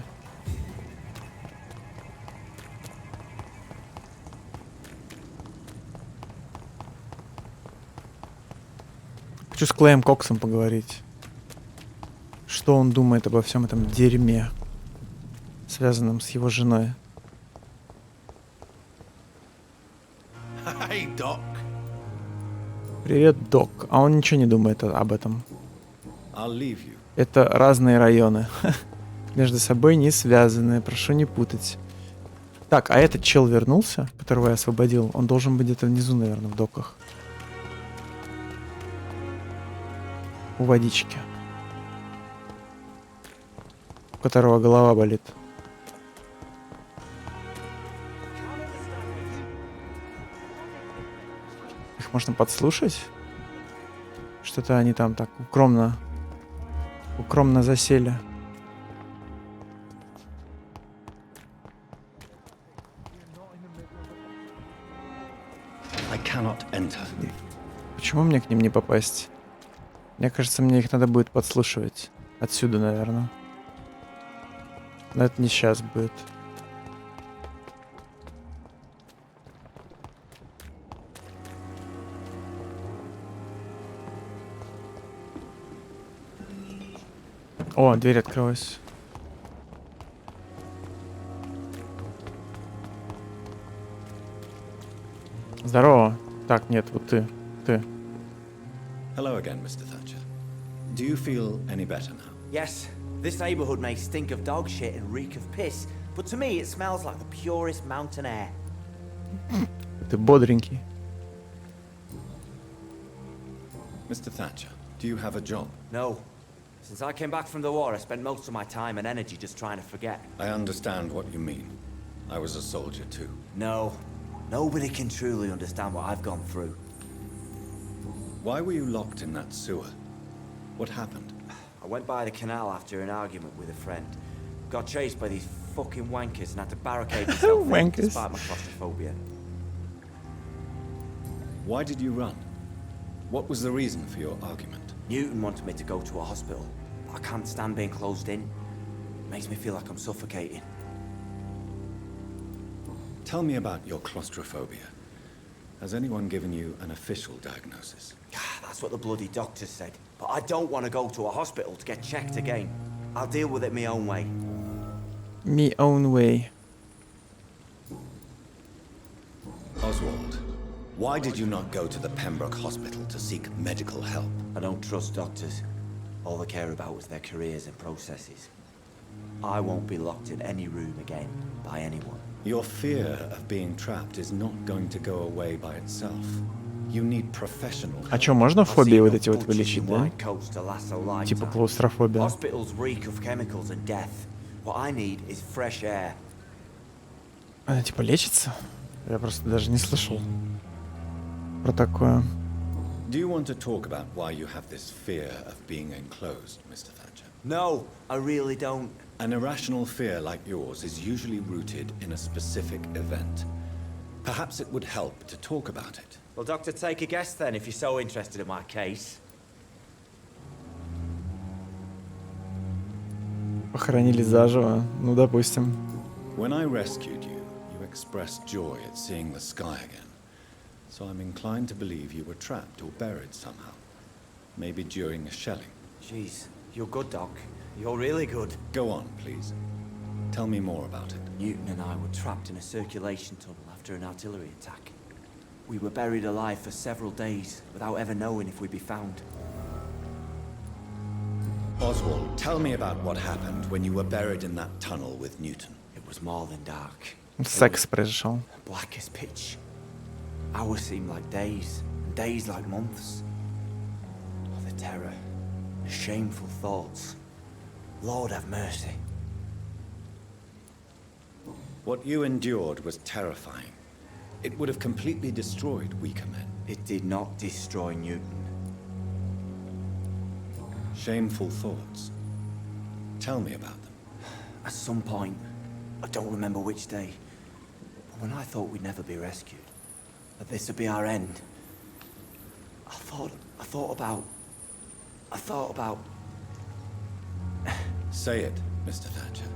Хочу с Клеем Коксом поговорить. Что он думает обо всем этом дерьме, связанном с его женой. Hey, Doc. Привет, Док. А он ничего не думает об этом. I'll leave you. Это разные районы. Между собой не связанные. Прошу не путать. Так, а этот чел вернулся, которого я освободил? Он должен быть где-то внизу, наверное, в доках. У водички. У которого голова болит. Их можно подслушать? Что-то они там так укромно засели. I cannot enter. Почему мне к ним не попасть? Мне кажется, мне их надо будет подслушивать. Отсюда, наверное. Но это не сейчас будет. О, дверь открылась. Здорово. Так, нет, вот ты. Hello again, Mr. Thatcher. Do you feel any better now? Yes, this neighborhood may stink of dog shit and reek of piss, but to me it smells like the purest mountain air. Ты бодренький. Mr. Thatcher, do you have a job? No. Since I came back from the war, I spent most of my time and energy just trying to forget. I understand what you mean. I was a soldier too. No. Nobody can truly understand what I've gone through. Why were you locked in that sewer? What happened? I went by the canal after an argument with a friend. Got chased by these fucking wankers and had to barricade myself in Wankers. despite my claustrophobia. Why did you run? What was the reason for your argument? Newton wanted me to go to a hospital, but I can't stand being closed in. It makes me feel like I'm suffocating. Tell me about your claustrophobia. Has anyone given you an official diagnosis? That's what the bloody doctor said. But I don't want to go to a hospital to get checked again. I'll deal with it my own way. Me own way. Oswald, why did you not go to the Pembroke Hospital to seek medical help? I don't trust doctors. All they care about is their careers and processes. I won't be locked in any room again by anyone. Your fear of being trapped is not going to go away by itself. You need professional А help. чё, можно I've фобии seen вот enough эти вот butchers вылечить, in да? white coats to last a lifetime. Типа клаустрофобия. Hospitals reek of chemicals and death. What I need is fresh air. Она типа лечится? Я просто даже не слышал про такое. Do you want to talk about why you have this fear of being enclosed, Mr. Thatcher? No, I really don't. An irrational fear like yours is usually rooted in a specific event. Perhaps it would help to talk about it. Well, Doctor, take a guess then if you're so interested in my case. Похоронили заживо. Ну, допустим. When I rescued you, you expressed joy at seeing the sky again. So I'm inclined to believe you were trapped or buried somehow. Maybe during a shelling. Jeez, you're good, Doc. You're really good. Go on, please. Tell me more about it. Newton and I were trapped in a circulation tunnel after an artillery attack. We were buried alive for several days without ever knowing if we'd be found. Oswald, tell me about what happened when you were buried in that tunnel with Newton. It was more than dark. Секс произошел. Black as pitch. Hours seemed like days, and days like months. Oh, the terror, the shameful thoughts. Lord have mercy. What you endured was terrifying. It would have completely destroyed weaker men. It did not destroy Newton. Shameful thoughts. Tell me about them. At some point, I don't remember which day, but when I thought we'd never be rescued, that this would be our end, I thought about... Say it, Mr. Thatcher.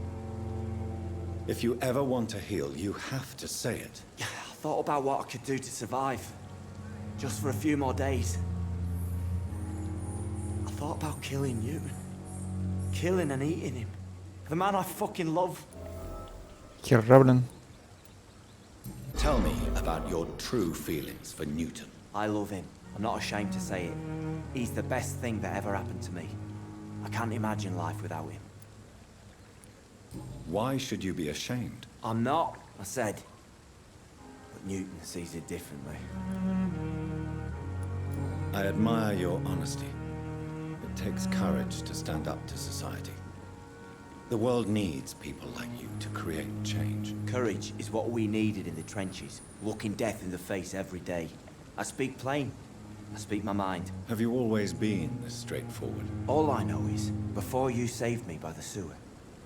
If you ever want to heal, you have to say it. I thought about what I could do to survive, just for a few more days. I thought about killing Newton. Killing and eating him. The man I fucking love. Хера, блин. Tell me about your true feelings for Newton. I love him. I'm not ashamed to say it. He's the best thing that ever happened to me. I can't imagine life without him. Why should you be ashamed? I'm not, I said. But Newton sees it differently. I admire your honesty. It takes courage to stand up to society. The world needs people like you to create change. Courage is what we needed in the trenches, looking death in the face every day. I speak plain. I speak my mind. Have you always been this straightforward? All I know is, before you saved me by the sewer,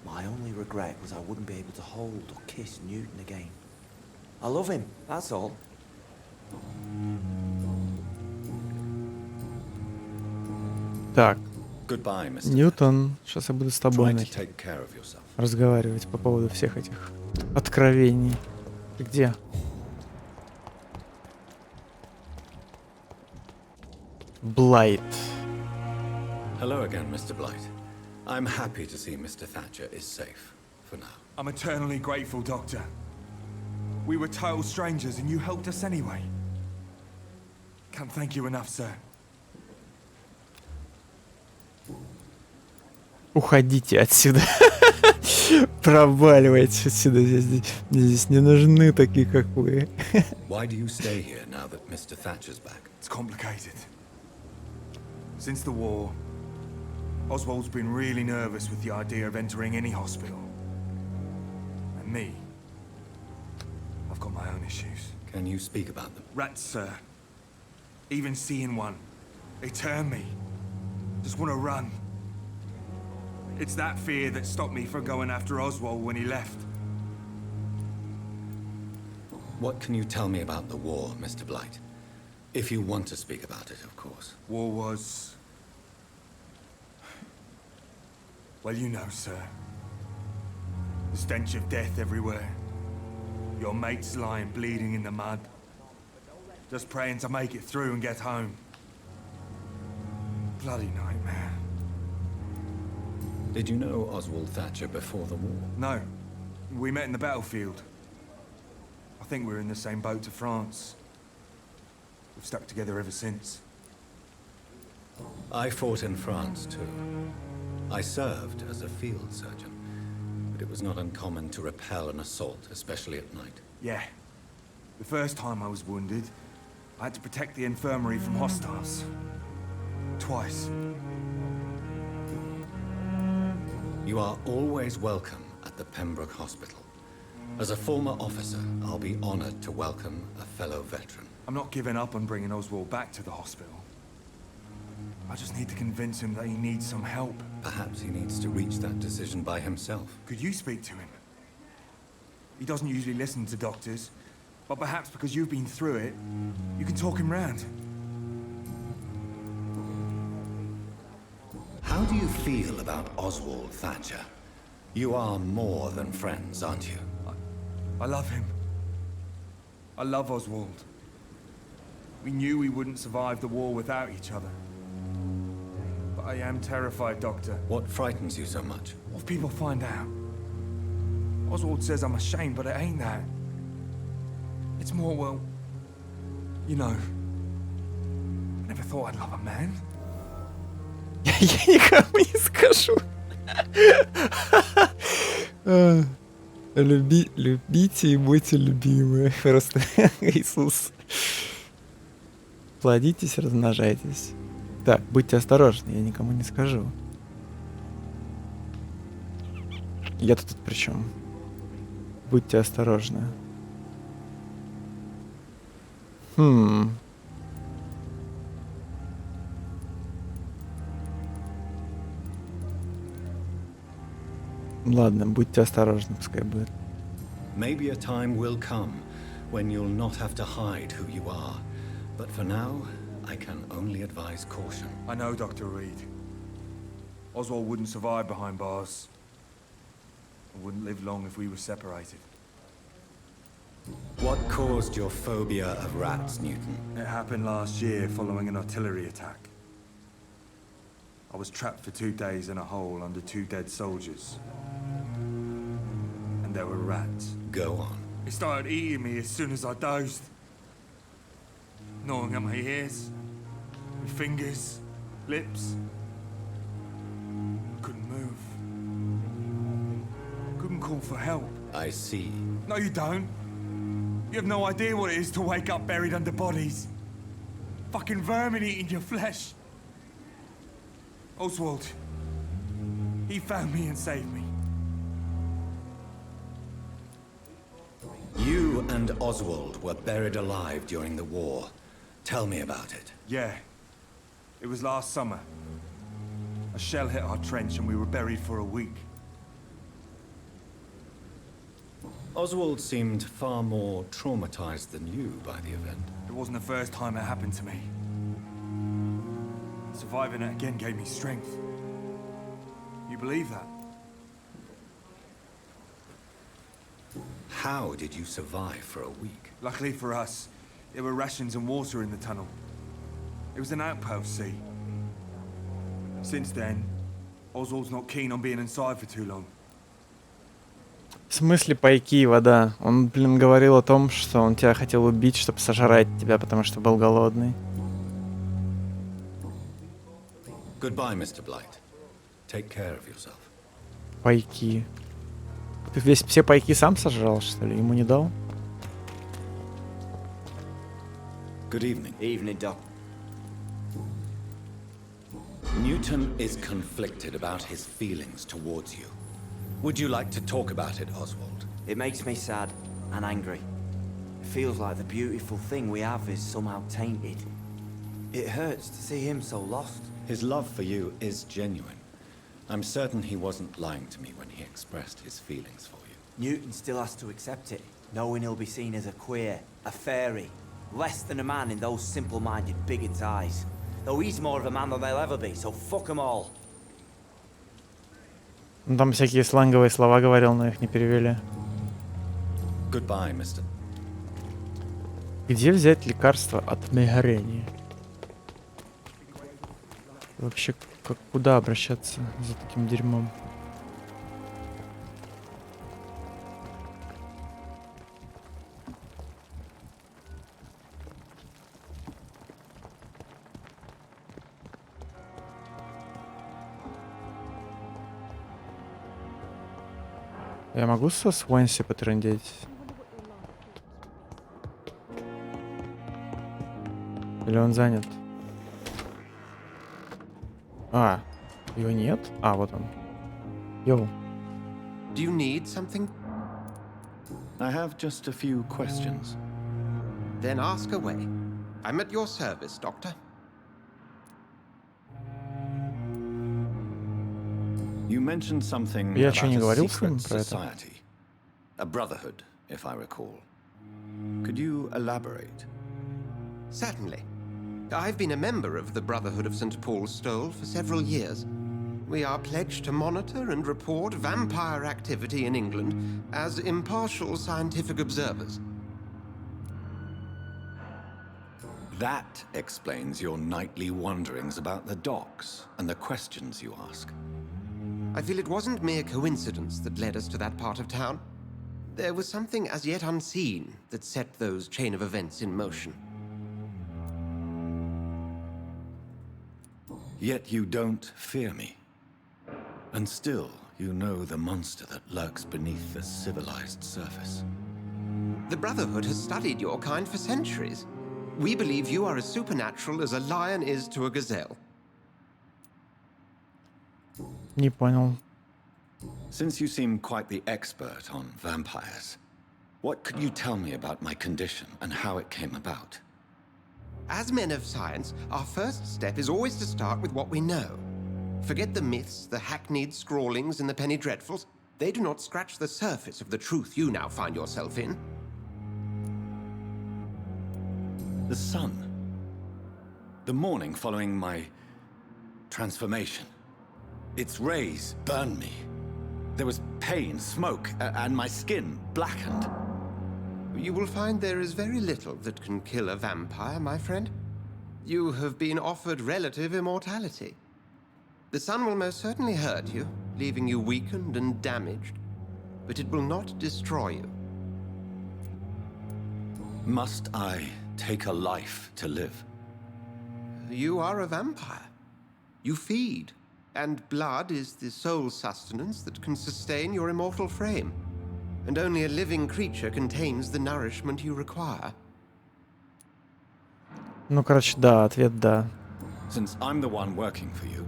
my only regret was I wouldn't be able to hold or kiss Newton again. I love him, that's all. Так, Goodbye, Mr. Ньютон, сейчас я буду с тобой Try to take care of yourself. разговаривать по поводу всех этих откровений. Ты где? Блайт. Hello again, Mr. Blight. I'm happy to see Mr. Thatcher is safe, for now. I'm eternally grateful, Doctor. We were total strangers and you helped us anyway. Can't thank you enough, sir. Уходите отсюда. Проваливайте отсюда. Здесь не нужны такие, как вы. Why do you stay here now that Mr. Thatcher's back? It's complicated. Since the war, Oswald's been really nervous with the idea of entering any hospital. And me, I've got my own issues. Can you speak about them? Rats, sir. Even seeing one, they turn me. Just want to run. It's that fear that stopped me from going after Oswald when he left. What can you tell me about the war, Mr. Blight? If you want to speak about it, of course. War was... Well, you know, sir. The stench of death everywhere. Your mates lying bleeding in the mud. Just praying to make it through and get home. Bloody nightmare. Did you know Oswald Thatcher before the war? No. We met in the battlefield. I think we're in the same boat to France. We've stuck together ever since. I fought in France, too. I served as a field surgeon, but it was not uncommon to repel an assault, especially at night. Yeah. The first time I was wounded, I had to protect the infirmary from hostiles. Twice. You are always welcome at the Pembroke Hospital. As a former officer, I'll be honored to welcome a fellow veteran. I'm not giving up on bringing Oswald back to the hospital. I just need to convince him that he needs some help. Perhaps he needs to reach that decision by himself. Could you speak to him? He doesn't usually listen to doctors, but perhaps because you've been through it, you can talk him round. How do you feel about Oswald Thatcher? You are more than friends, aren't you? I love him. I love Oswald. We knew we wouldn't survive the war without each other. But I am terrified, Doctor. What frightens you so much? What if people find out? Oswald says I'm ashamed, but it ain't that. It's more, well, you know, I never thought I'd love a man. Я никому не скажу. Любите и будьте любимы. Просто Иисус. Плодитесь, размножайтесь. Так, будьте осторожны, я никому не скажу. Я-то тут при чем? Будьте осторожны. Ладно, будьте осторожны, пускай будет. Maybe a time will come when you'll not have to hide who you are. But for now, I can only advise caution. I know, Dr. Reed. Oswald wouldn't survive behind bars. I wouldn't live long if we were separated. What caused your phobia of rats, Newton? It happened last year following an artillery attack. I was trapped for 2 days in a hole under 2 dead soldiers. And there were rats. Go on. It started eating me as soon as I dozed. Gnawing at my ears, with fingers, lips. Couldn't move. Couldn't call for help. I see. No, you don't. You have no idea what it is to wake up buried under bodies. Fucking vermin eating your flesh. Oswald. He found me and saved me. You and Oswald were buried alive during the war. Tell me about it. Yeah. It was last summer. A shell hit our trench and we were buried for a week. Oswald seemed far more traumatized than you by the event. It wasn't the first time it happened to me. Surviving it again gave me strength. You believe that? How did you survive for a week? Luckily for us, there were rations and water in the tunnel. It was an outpost, see. Since then, Oswald's not keen on being inside for too long. В смысле пайки и вода? Он, блин, говорил о том, что он тебя хотел убить, чтобы сожрать тебя, потому что был голодный. Goodbye, Mr. Blight. Take care of yourself. Пайки. Ты все пайки сам сожрал, что ли? Ему не дал? Good evening. Evening, Doc. Newton is conflicted about his feelings towards you. Would you like to talk about it, Oswald? It makes me sad and angry. It feels like the beautiful thing we have is somehow tainted. It hurts to see him so lost. His love for you is genuine. I'm certain he wasn't lying to me when he expressed his feelings for you. Newton still has to accept it, knowing he'll be seen as a queer, a fairy, less than a man in those simple-minded bigots' eyes. Though he's more of a man than they'll ever be, so fuck them all. Он там всякие сланговые слова говорил, но их не перевели. Goodbye, Mr. Где взять лекарство от мигрени? Вообще, куда обращаться за таким дерьмом? Я могу со Свенси потрындеть? Или он занят? А, его нет? А, вот он. Йоу. Do you need something? I have just a few questions. Then ask away. I'm at your service, Doctor. You mentioned something Я about что, не a говорил с ним secret про это? society. A brotherhood, if I recall. Could you elaborate? Certainly. I've been a member of the Brotherhood of St. Paul's Stole for several years. We are pledged to monitor and report vampire activity in England as impartial scientific observers. That explains your nightly wanderings about the docks and the questions you ask. I feel it wasn't mere coincidence that led us to that part of town. There was something as yet unseen that set those chain of events in motion. Yet you don't fear me. And still, you know the monster that lurks beneath the civilized surface. The Brotherhood has studied your kind for centuries. We believe you are as supernatural as a lion is to a gazelle. Не понял. Since you seem quite the expert on vampires, what could you tell me about my condition and how it came about? As men of science, our first step is always to start with what we know. Forget the myths, the hackneyed scrawlings in the penny dreadfuls. They do not scratch the surface of the truth you now find yourself in. The sun. The morning following my transformation. Its rays burned me. There was pain, smoke, and my skin blackened. You will find there is very little that can kill a vampire, my friend. You have been offered relative immortality. The sun will most certainly hurt you, leaving you weakened and damaged, but it will not destroy you. Must I take a life to live? You are a vampire. You feed, and blood is the sole sustenance that can sustain your immortal frame. And only a living creature contains the nourishment you require. Ну, короче, да, ответ да. Since I'm the one working for you,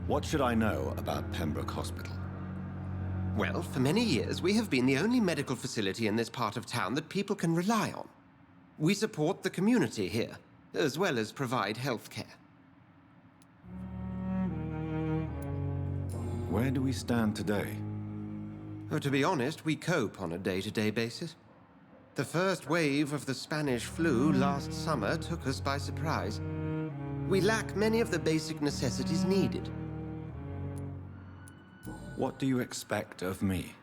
what should I know about Pembroke Hospital? Well, for many years, we have been the only medical facility in this part of town that people can rely on. We support the community here, as well as provide health care. Where do we stand today? Oh, to be honest, we cope on a day-to-day basis. The first wave of the Spanish flu last summer took us by surprise. We lack many of the basic necessities needed. What do you expect of me?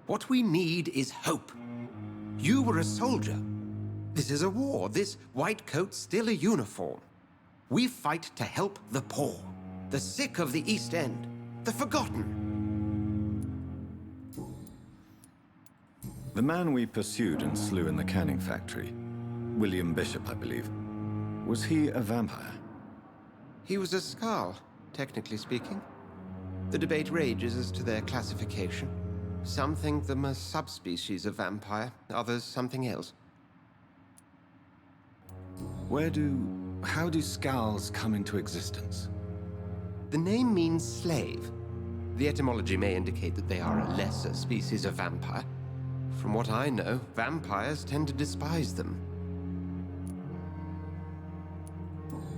What we need is hope. You were a soldier. This is a war. This white coat's still a uniform. We fight to help the poor, the sick of the East End, the forgotten. The man we pursued and slew in the canning factory, William Bishop, I believe, was he a vampire? He was a Skald, technically speaking. The debate rages as to their classification. Some think them a subspecies of vampire, others something else. How do Skalds come into existence? The name means slave. The etymology may indicate that they are a lesser species of vampire. From what I know, vampires tend to despise them.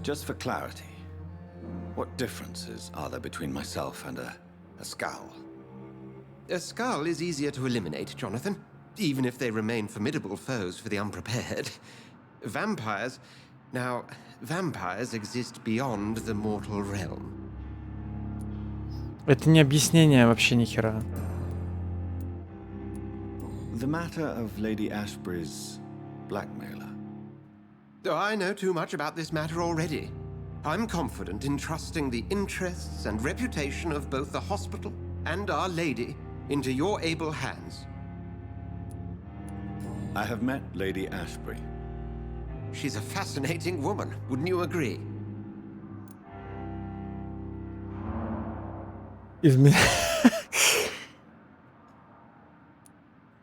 Just for clarity, what differences are there between myself and a Skald? A Skald is easier to eliminate, Jonathan, even if they remain formidable foes for the unprepared. Vampires exist beyond the mortal realm. Это не объяснение вообще ни хера. The matter of Lady Ashbury's blackmailer. Oh, I know too much about this matter already. I'm confident in trusting the interests and reputation of both the hospital and Our Lady into your able hands. I have met Lady Ashbury. She's a fascinating woman, wouldn't you agree?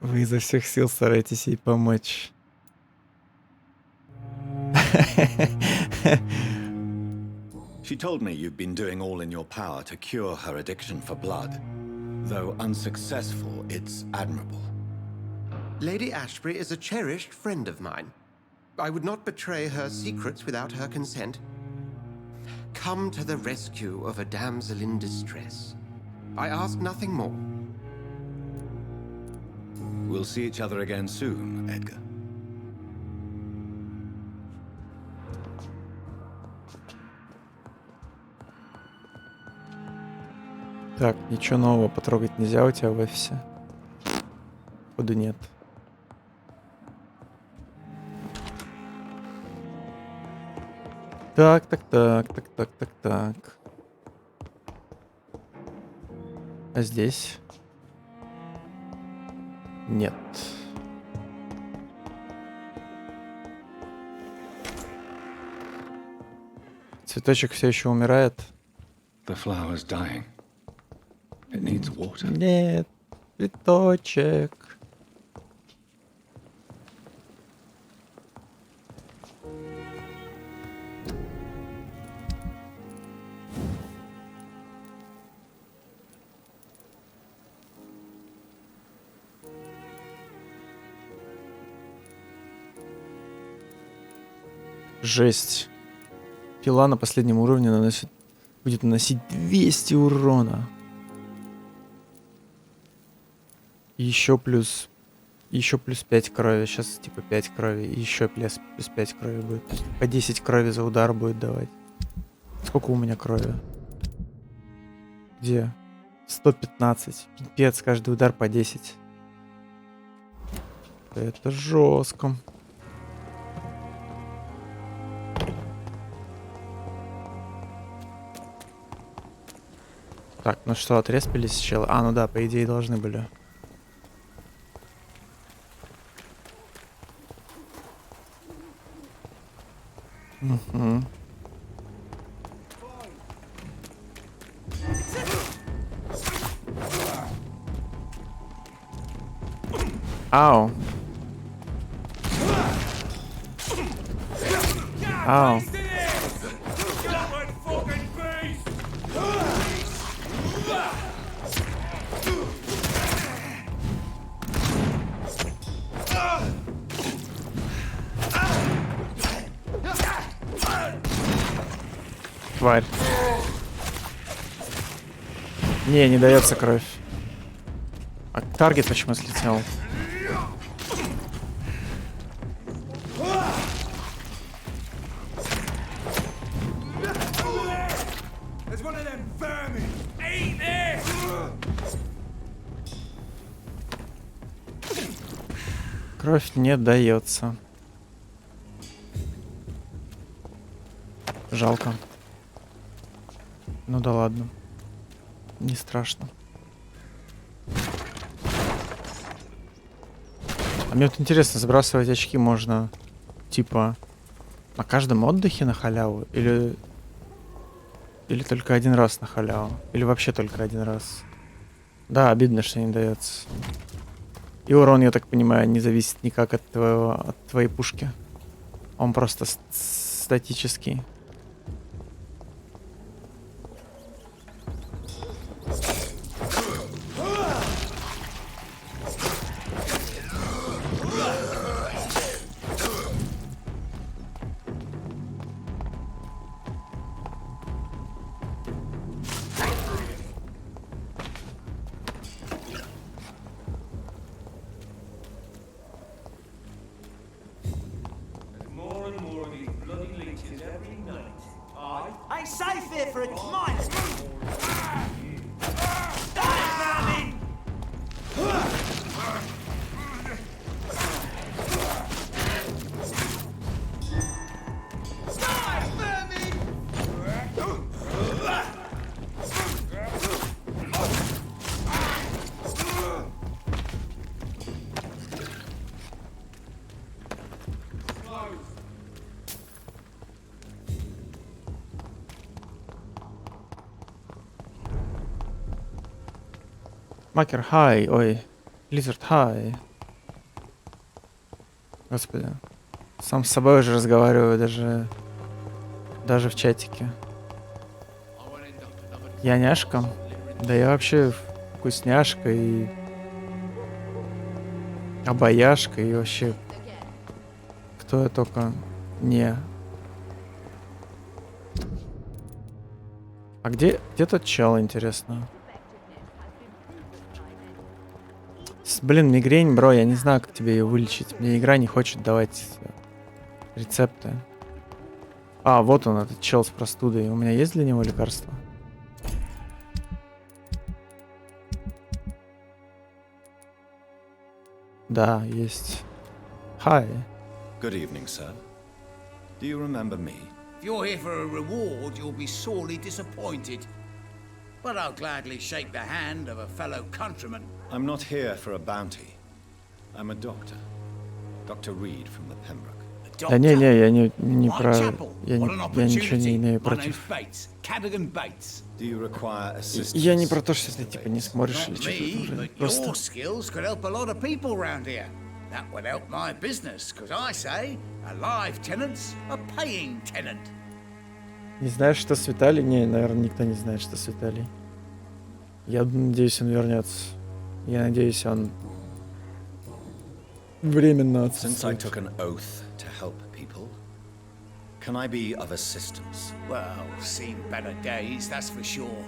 Вы изо всех сил стараетесь ей помочь. She told me you've been doing all in your power to cure her addiction for blood. Though unsuccessful, it's admirable. Lady Ashbury is a cherished friend of mine. I would not betray her secrets without her consent. Come to the rescue of a damsel in distress. I ask nothing more. We'll see each other again soon, Edgar. Так, ничего нового потрогать нельзя у тебя в офисе? Походу нет. Так. А здесь? Нет. Цветочек все еще умирает. The flower's dying. It needs water. Нет, цветочек. Жесть. Пила на последнем уровне будет наносить 200 урона. Еще плюс 5 крови. Сейчас типа 5 крови. И еще плюс 5 крови будет. По 10 крови за удар будет давать. Сколько у меня крови? Где? 115. Пипец, каждый удар по 10. Это жестко. Так, ну что, отреспились челы? А, ну да, по идее должны были. Угу. Ау. Ау. Тварь. Не дается кровь. А таргет почему слетел? Кровь не дается. Жалко. Ну да ладно. Не страшно. А мне вот интересно, сбрасывать очки можно типа на каждом отдыхе на халяву? Или только один раз на халяву? Или вообще только один раз? Да, обидно, что не дается. И урон, я так понимаю, не зависит никак от твоей пушки. Он просто статический. Макер, хай, ой. Лизард, хай. Господи. Сам с собой уже разговариваю, даже в чатике. Я няшка? Да я вообще вкусняшка и обаяшка и вообще кто я только не. А где тот чел, интересно? Блин, мигрень, бро, я не знаю, как тебе ее вылечить. Мне игра не хочет давать рецепты. А, вот он, этот чел с простудой. У меня есть для него лекарство? Да, есть. Hi. Good evening, sir. Do you remember me? If you're here for a reward, you'll be sorely disappointed. But I'll gladly shake the hand of a fellow countryman. I'm not here for a bounty. I'm a doctor. Dr. Reed from the Pembroke. A Да не, я не про... Whitechapel, Я what an ничего не opportunity. имею My name's против. Bates, Cadogan Bates. Do you require assistance? Я не про то, что ты типа не смотришь Not или что-то me, уже. but Просто... your skills could help a lot of people round here. That would help my business, because I say a live tenant's a paying tenant. Не знаешь, что с Виталий? Не, наверное, никто не знает, что с Виталий. Я надеюсь, он вернется. Я надеюсь, он временно Since I отсутствует. took an oath to help people, can I be of assistance? Well, seen better days, that's for sure.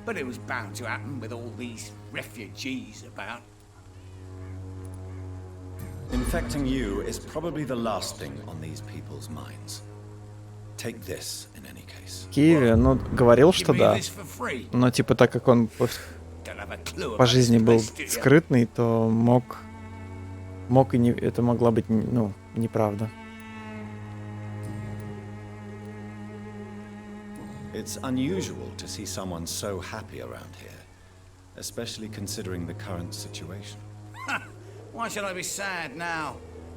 But it was bound to happen with all these refugees about. Infecting you is probably the last thing on these people's minds. Take this in any case. В Киеве, ну, говорил, что Give me да. this for free. Но типа так как он Don't have a clue по about жизни this был place, do you? скрытный, то мог и не, это могла быть, ну, неправда. It's unusual to see someone so happy around here, especially considering the current situation. Why should I be sad now?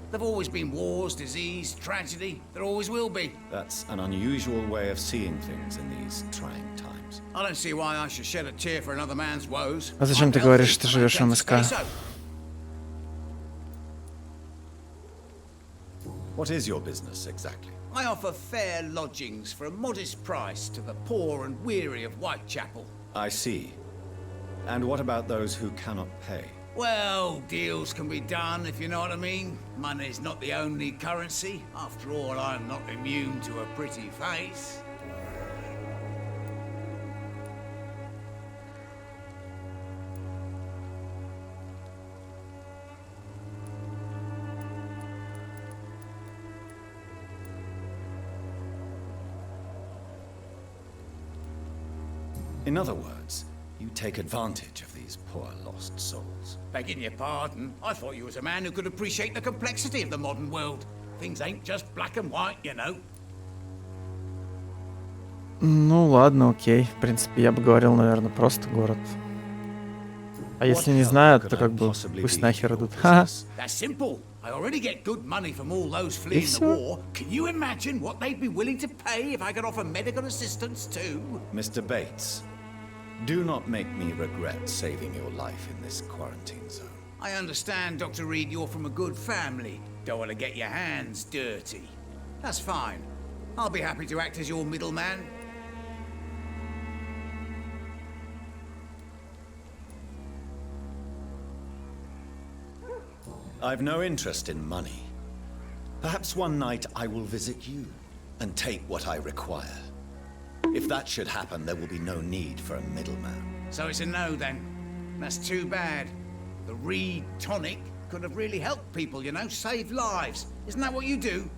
There've always been wars, disease, tragedy. There always will be. That's an unusual way of seeing things in these trying times. I don't see why I should shed a tear for another man's woes. А зачем I'm ты говоришь, healthy, что and I живешь в intend to МСК? stay so. What is your business exactly? I offer fair lodgings for a modest price to the poor and weary of Whitechapel. I see. And what about those who cannot pay? Well, deals can be done, if you know what I mean. Money's not the only currency. After all, I'm not immune to a pretty face. In other words, you take advantage of these poor lost souls. Begging your pardon, I thought you was a man who could appreciate the complexity of the modern world. Things ain't just black and white, you know. Ну ладно, окей. В принципе, я бы говорил, наверное, просто город. А если не знают, то как бы пусть нахер идут. Ха. That's simple. I already get good money from all those fleeing the всё? war. Can you imagine what they'd be willing to pay if I could offer medical assistance too? Mr. Bates, do not make me regret saving your life in this quarantine zone. I understand, Dr. Reed, you're from a good family. Don't want to get your hands dirty. That's fine. I'll be happy to act as your middleman. I've no interest in money. Perhaps one night I will visit you and take what I require. If that should happen, there will be no need for a middleman. So it's a no then. That's too bad. The Reed tonic could have really helped people, you know, save lives. Isn't that what you do?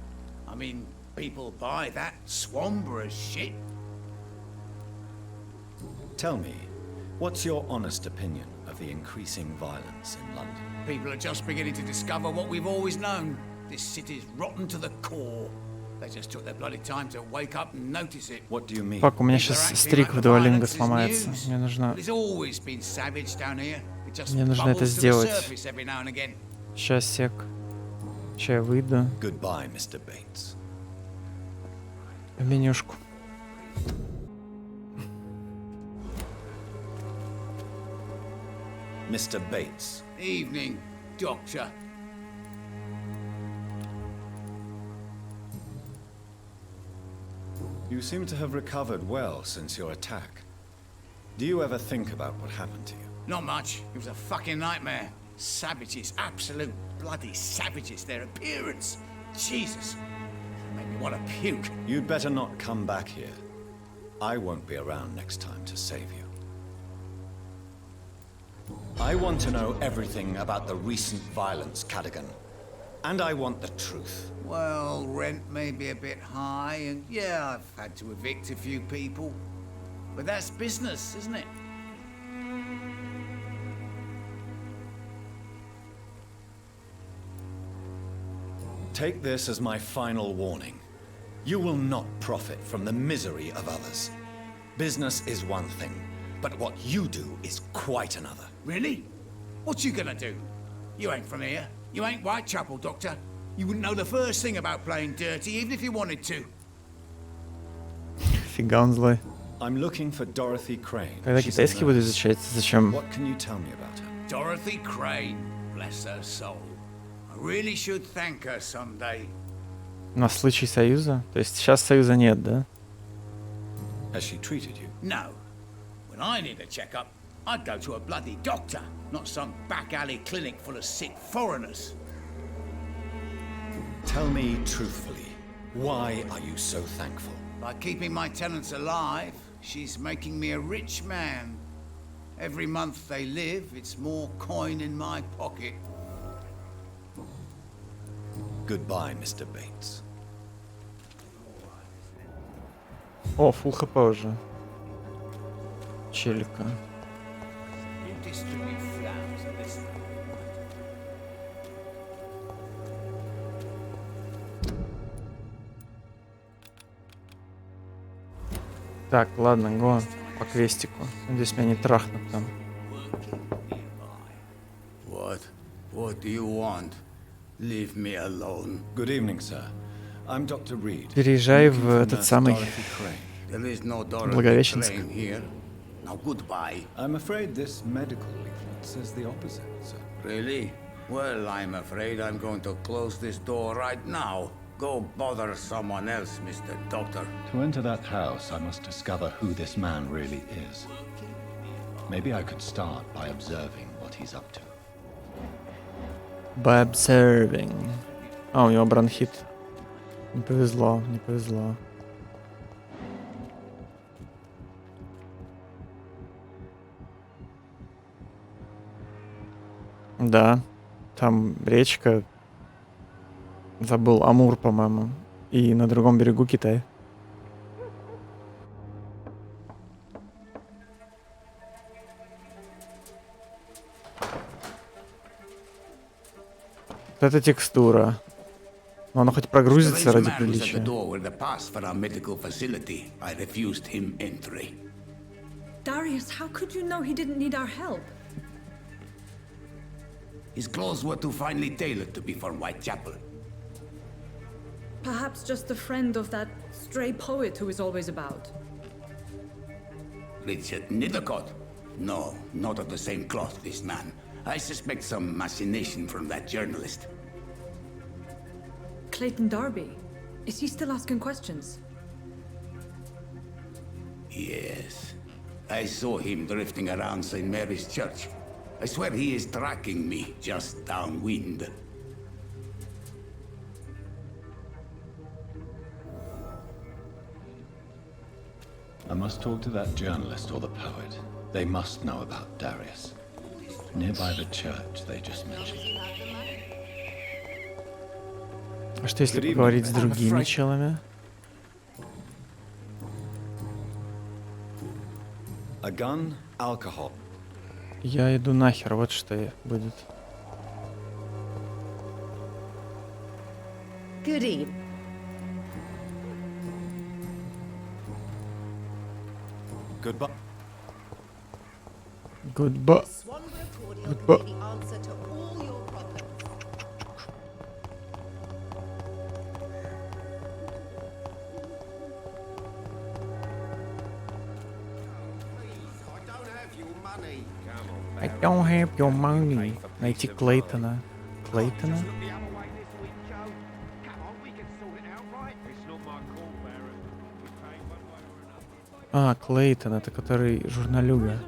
I mean, people buy that Swamborough shit. Tell me, what's your honest opinion of the increasing violence in London? People are just beginning to discover what we've always known. This city's rotten to the core. They just took their bloody time to wake up and notice it. What do you mean? Фак, у меня People are сейчас acting стрик like в the Дуолинго violence is сломается. news. Мне нужно... But it's always been savage down here. It just Мне нужно это bubbles to the сделать. surface every now and again. Сейчас, сек. Сейчас я выйду Goodbye, Mr. Bates. в менюшку. Mr. Bates, Evening, Doctor. you seem to have recovered well since your attack. Do you ever think about what happened to you? Not much. It was a fucking nightmare. Savages, absolute bloody savages. Their appearance. Jesus. Made me want to puke. You'd better not come back here. I won't be around next time to save you. I want to know everything about the recent violence, Cadogan. And I want the truth. Well, rent may be a bit high, and yeah, I've had to evict a few people. But that's business, isn't it? Take this as my final warning. You will not profit from the misery of others. Business is one thing, but what you do is quite another. Really? What you gonna do? You ain't from here. You ain't Whitechapel, Doctor. You wouldn't know the first thing about playing dirty, even if you wanted to. Фига он злой. I'm looking for Dorothy Crane. Когда She's a китайский буду nurse. изучать, зачем? What can you tell me about her? Dorothy Crane, bless her soul. I really should thank her someday. На случай союза? То есть сейчас союза нет, да? Has she treated you? No. When I need a checkup, I'd go to a bloody doctor, not some back alley clinic full of sick foreigners. Tell me truthfully, why are you so thankful? By keeping my tenants alive, she's making me a rich man. Every month they live, it's more coin in my pocket. Goodbye, Mr. Bates. О, фул хп уже. Челика. You distribute flowers at this rate. Так, ладно, го по квестику. Надеюсь, меня не трахнут там. What do you want? Leave me alone. Good evening, sir. I'm Dr. Reed. Переезжай I'm looking в for этот Nurse самый Dorothy Crane. There is no Dorothy Благовещенск. Crane here. Now goodbye. I'm afraid this medical leaflet says the opposite, sir. Really? Well, I'm afraid I'm going to close this door right now. Go bother someone else, Mr. Doctor. To enter that house, I must discover who this man really is. Maybe I could start by observing what he's up to. By observing. А, у него бронхит. Не повезло, не повезло. Да, там речка. Забыл, Амур, по-моему. И на другом берегу Китай. Вот это текстура. Но она хоть прогрузится ради Strange man was at the приличия. door with the pass for our medical facility. I refused him entry. Darius, how could you know he didn't need our help? His clothes were too finely tailored to be for Whitechapel. Perhaps just a friend of that stray poet who is always about. Richard Nethercott? No, not of the same cloth, this man. I suspect some machination from that journalist. Clayton Darby. Is he still asking questions? Yes. I saw him drifting around St. Mary's Church. I swear he is tracking me just downwind. I must talk to that journalist or the poet. They must know about Darius. Nearby the church they just mentioned. А что если Good evening. поговорить с I'm другими afraid- челами? A gun, alcohol. Я иду нахер, вот что будет. Good evening. Goodbye. Goodbye. Swan recording Goodbye. will be the answer to all your problems. I don't have your money. Найти Клейтона. Клейтона? А, Клейтон, это который журналюга.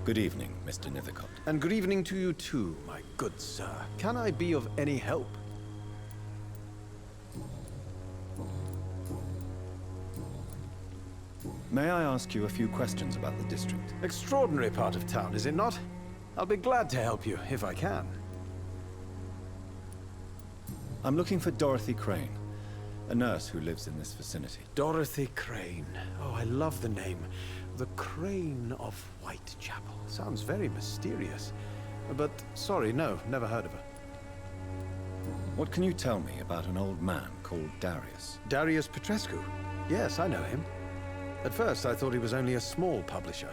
Good evening, Mr. Nethercott. And good evening to you too, my good sir. Can I be of any help? May I ask you a few questions about the district? Extraordinary part of town, is it not? I'll be glad to help you, if I can. I'm looking for Dorothy Crane. A nurse who lives in this vicinity. Dorothy Crane. Oh, I love the name. The Crane of Whitechapel. Sounds very mysterious. But sorry, no, never heard of her. What can you tell me about an old man called Darius? Darius Petrescu. Yes, I know him. At first, I thought he was only a small publisher.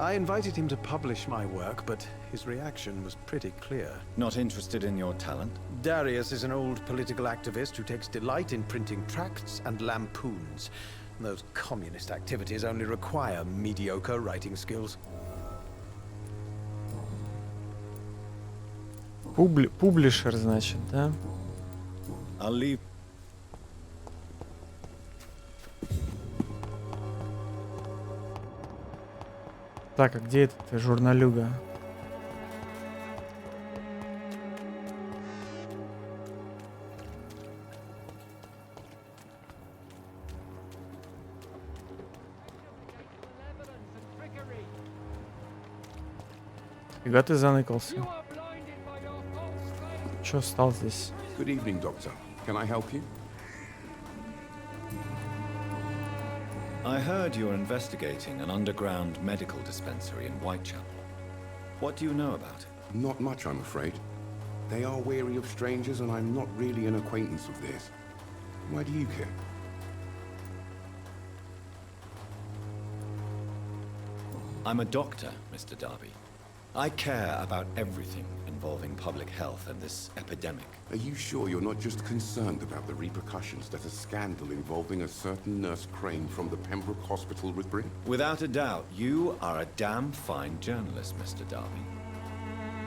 I invited him to publish my work, but his reaction was pretty clear. Not interested in your talent? Darius is an old political activist who takes delight in printing tracts and lampoons. Those communist activities only require mediocre writing skills. Публишер, значит, да? I'll leave. Так, а где этот журналюга? Фига ты заныкался. Чё стал здесь? Good evening, Doctor. Can I help you? I heard you're investigating an underground medical dispensary in Whitechapel. What do you know about it? Not much, I'm afraid. They are wary of strangers, and I'm not really an acquaintance of theirs. Why do you care? I'm a doctor, Mr. Darby. I care about everything involving public health and this epidemic. Are you sure you're not just concerned about the repercussions that a scandal involving a certain Nurse Crane from the Pembroke Hospital would bring? Without a doubt, you are a damn fine journalist, Mr. Darby.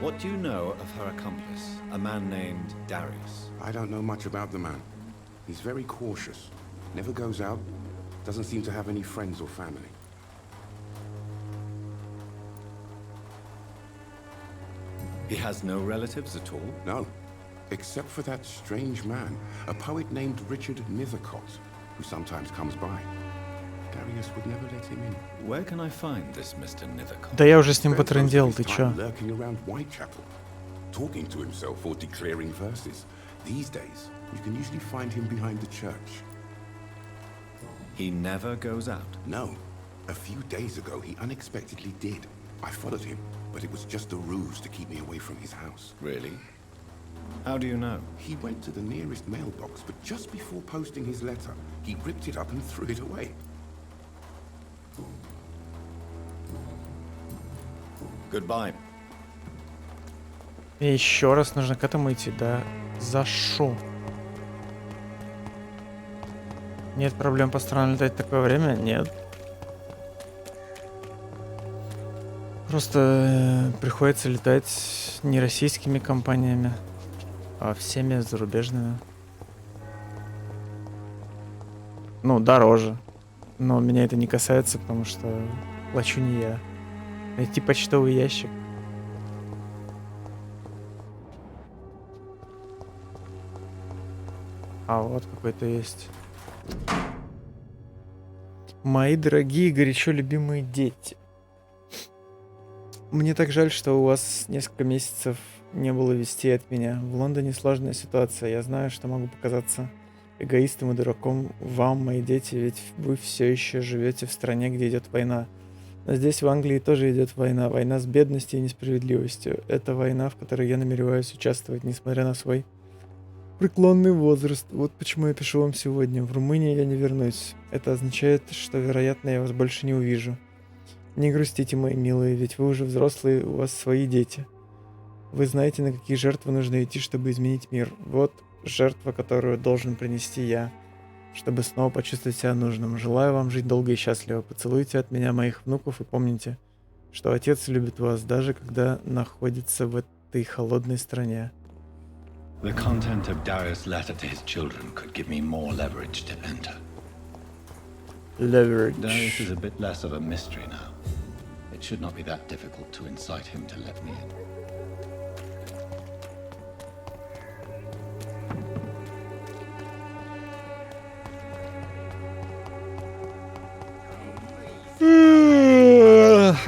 What do you know of her accomplice, a man named Darius? I don't know much about the man. He's very cautious. Never goes out. Doesn't seem to have any friends or family. He has no relatives at all? No. Except for that strange man, a poet named Richard Nethercott, who sometimes comes by. Darius would never let him in. Where can I find this Mr. Nethercott? Да я уже с ним потрындел, ты чё? Lurking around Whitechapel, talking to himself or declaring verses. These days, you can usually find him behind the church. He never goes out? No. A few days ago, he unexpectedly did. I followed him, but it was just a ruse to keep me away from his house. Really? How do you know? He went to the nearest mailbox, but just before posting his letter, he ripped it up and threw it away. Goodbye. И еще раз нужно к этому идти, да? За шо? Нет проблем по странам летать в такое время? Нет. Просто приходится летать не российскими компаниями, а всеми зарубежными. Ну, дороже. Но меня это не касается, потому что плачу не я. Найти почтовый ящик. А вот какой-то есть. Мои дорогие, горячо любимые дети. Мне так жаль, что у вас несколько месяцев не было вестей от меня. В Лондоне сложная ситуация. Я знаю, что могу показаться эгоистом и дураком вам, мои дети, ведь вы все еще живете в стране, где идет война. Но здесь, в Англии, тоже идет война. Война с бедностью и несправедливостью. Это война, в которой я намереваюсь участвовать, несмотря на свой преклонный возраст. Вот почему я пишу вам сегодня. В Румынии я не вернусь. Это означает, что, вероятно, я вас больше не увижу. Не грустите, мои милые, ведь вы уже взрослые, у вас свои дети. Вы знаете, на какие жертвы нужно идти, чтобы изменить мир. Вот жертва, которую должен принести я, чтобы снова почувствовать себя нужным. Желаю вам жить долго и счастливо. Поцелуйте от меня моих внуков и помните, что отец любит вас, даже когда находится в этой холодной стране. The content of Darius' letter to his children could give me more leverage to enter. Leverage. Darius is a bit less of a mystery now. It should not be that difficult to incite him to let me in.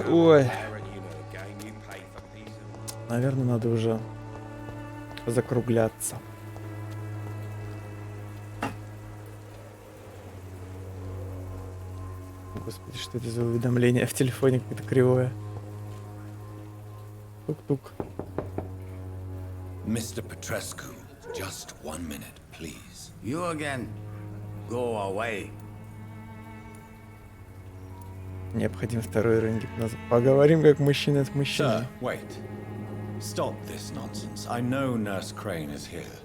Ой. Наверное, надо уже закругляться. Господи, что это за уведомление в телефоне какое-то кривое. Тук-тук. Mr. Petrescu, just 1 minute, please. You again? Go away. Необходим второй рангик. Поговорим как мужчина с мужчиной. Sir, wait. Stop this nonsense. I know Nurse Crane is here.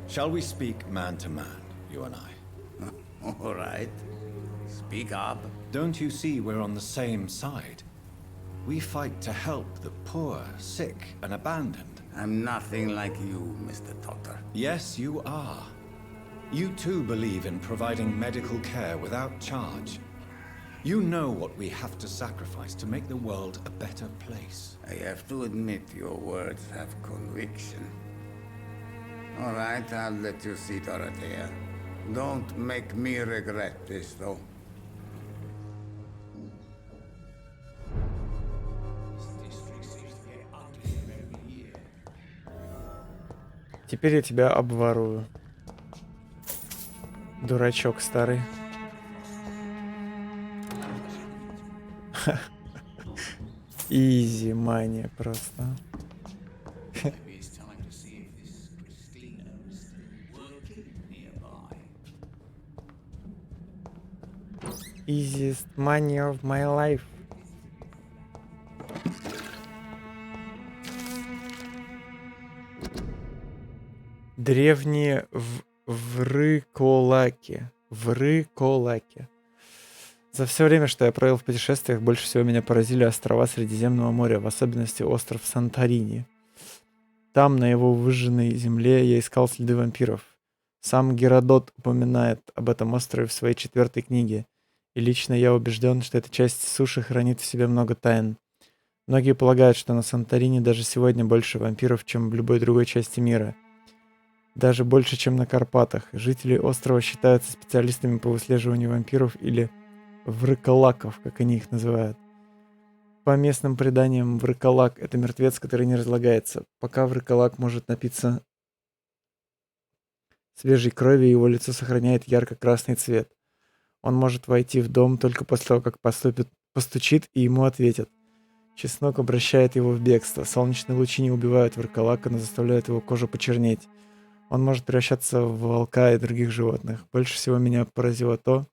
Shall we speak man to man, you and I? All right. Speak up. Don't you see we're on the same side? We fight to help the poor, sick, and abandoned. I'm nothing like you, Mr. Totter. Yes, you are. You too believe in providing medical care without charge. You know what we have to sacrifice to make the world a better place. I have to admit your words have conviction. All right, I'll let you see Dorothea. Don't make me regret this, though. Теперь я тебя обворую. Дурачок старый. Изи мания просто. Easiest money of my life. Древние в Рыколаке. В Рыколаке. За все время, что я провел в путешествиях, больше всего меня поразили острова Средиземного моря, в особенности остров Санторини. Там, на его выжженной земле, я искал следы вампиров. Сам Геродот упоминает об этом острове в своей 4-й книге, и лично я убежден, что эта часть суши хранит в себе много тайн. Многие полагают, что на Санторини даже сегодня больше вампиров, чем в любой другой части мира. Даже больше, чем на Карпатах. Жители острова считаются специалистами по выслеживанию вампиров или врыколаков, как они их называют. По местным преданиям, врыколак — это мертвец, который не разлагается. Пока врыколак может напиться свежей крови, его лицо сохраняет ярко-красный цвет. Он может войти в дом только после того, как постучит, и ему ответят. Чеснок обращает его в бегство. Солнечные лучи не убивают врыколака, но заставляют его кожу почернеть. Он может превращаться в волка и других животных. Больше всего меня поразило то,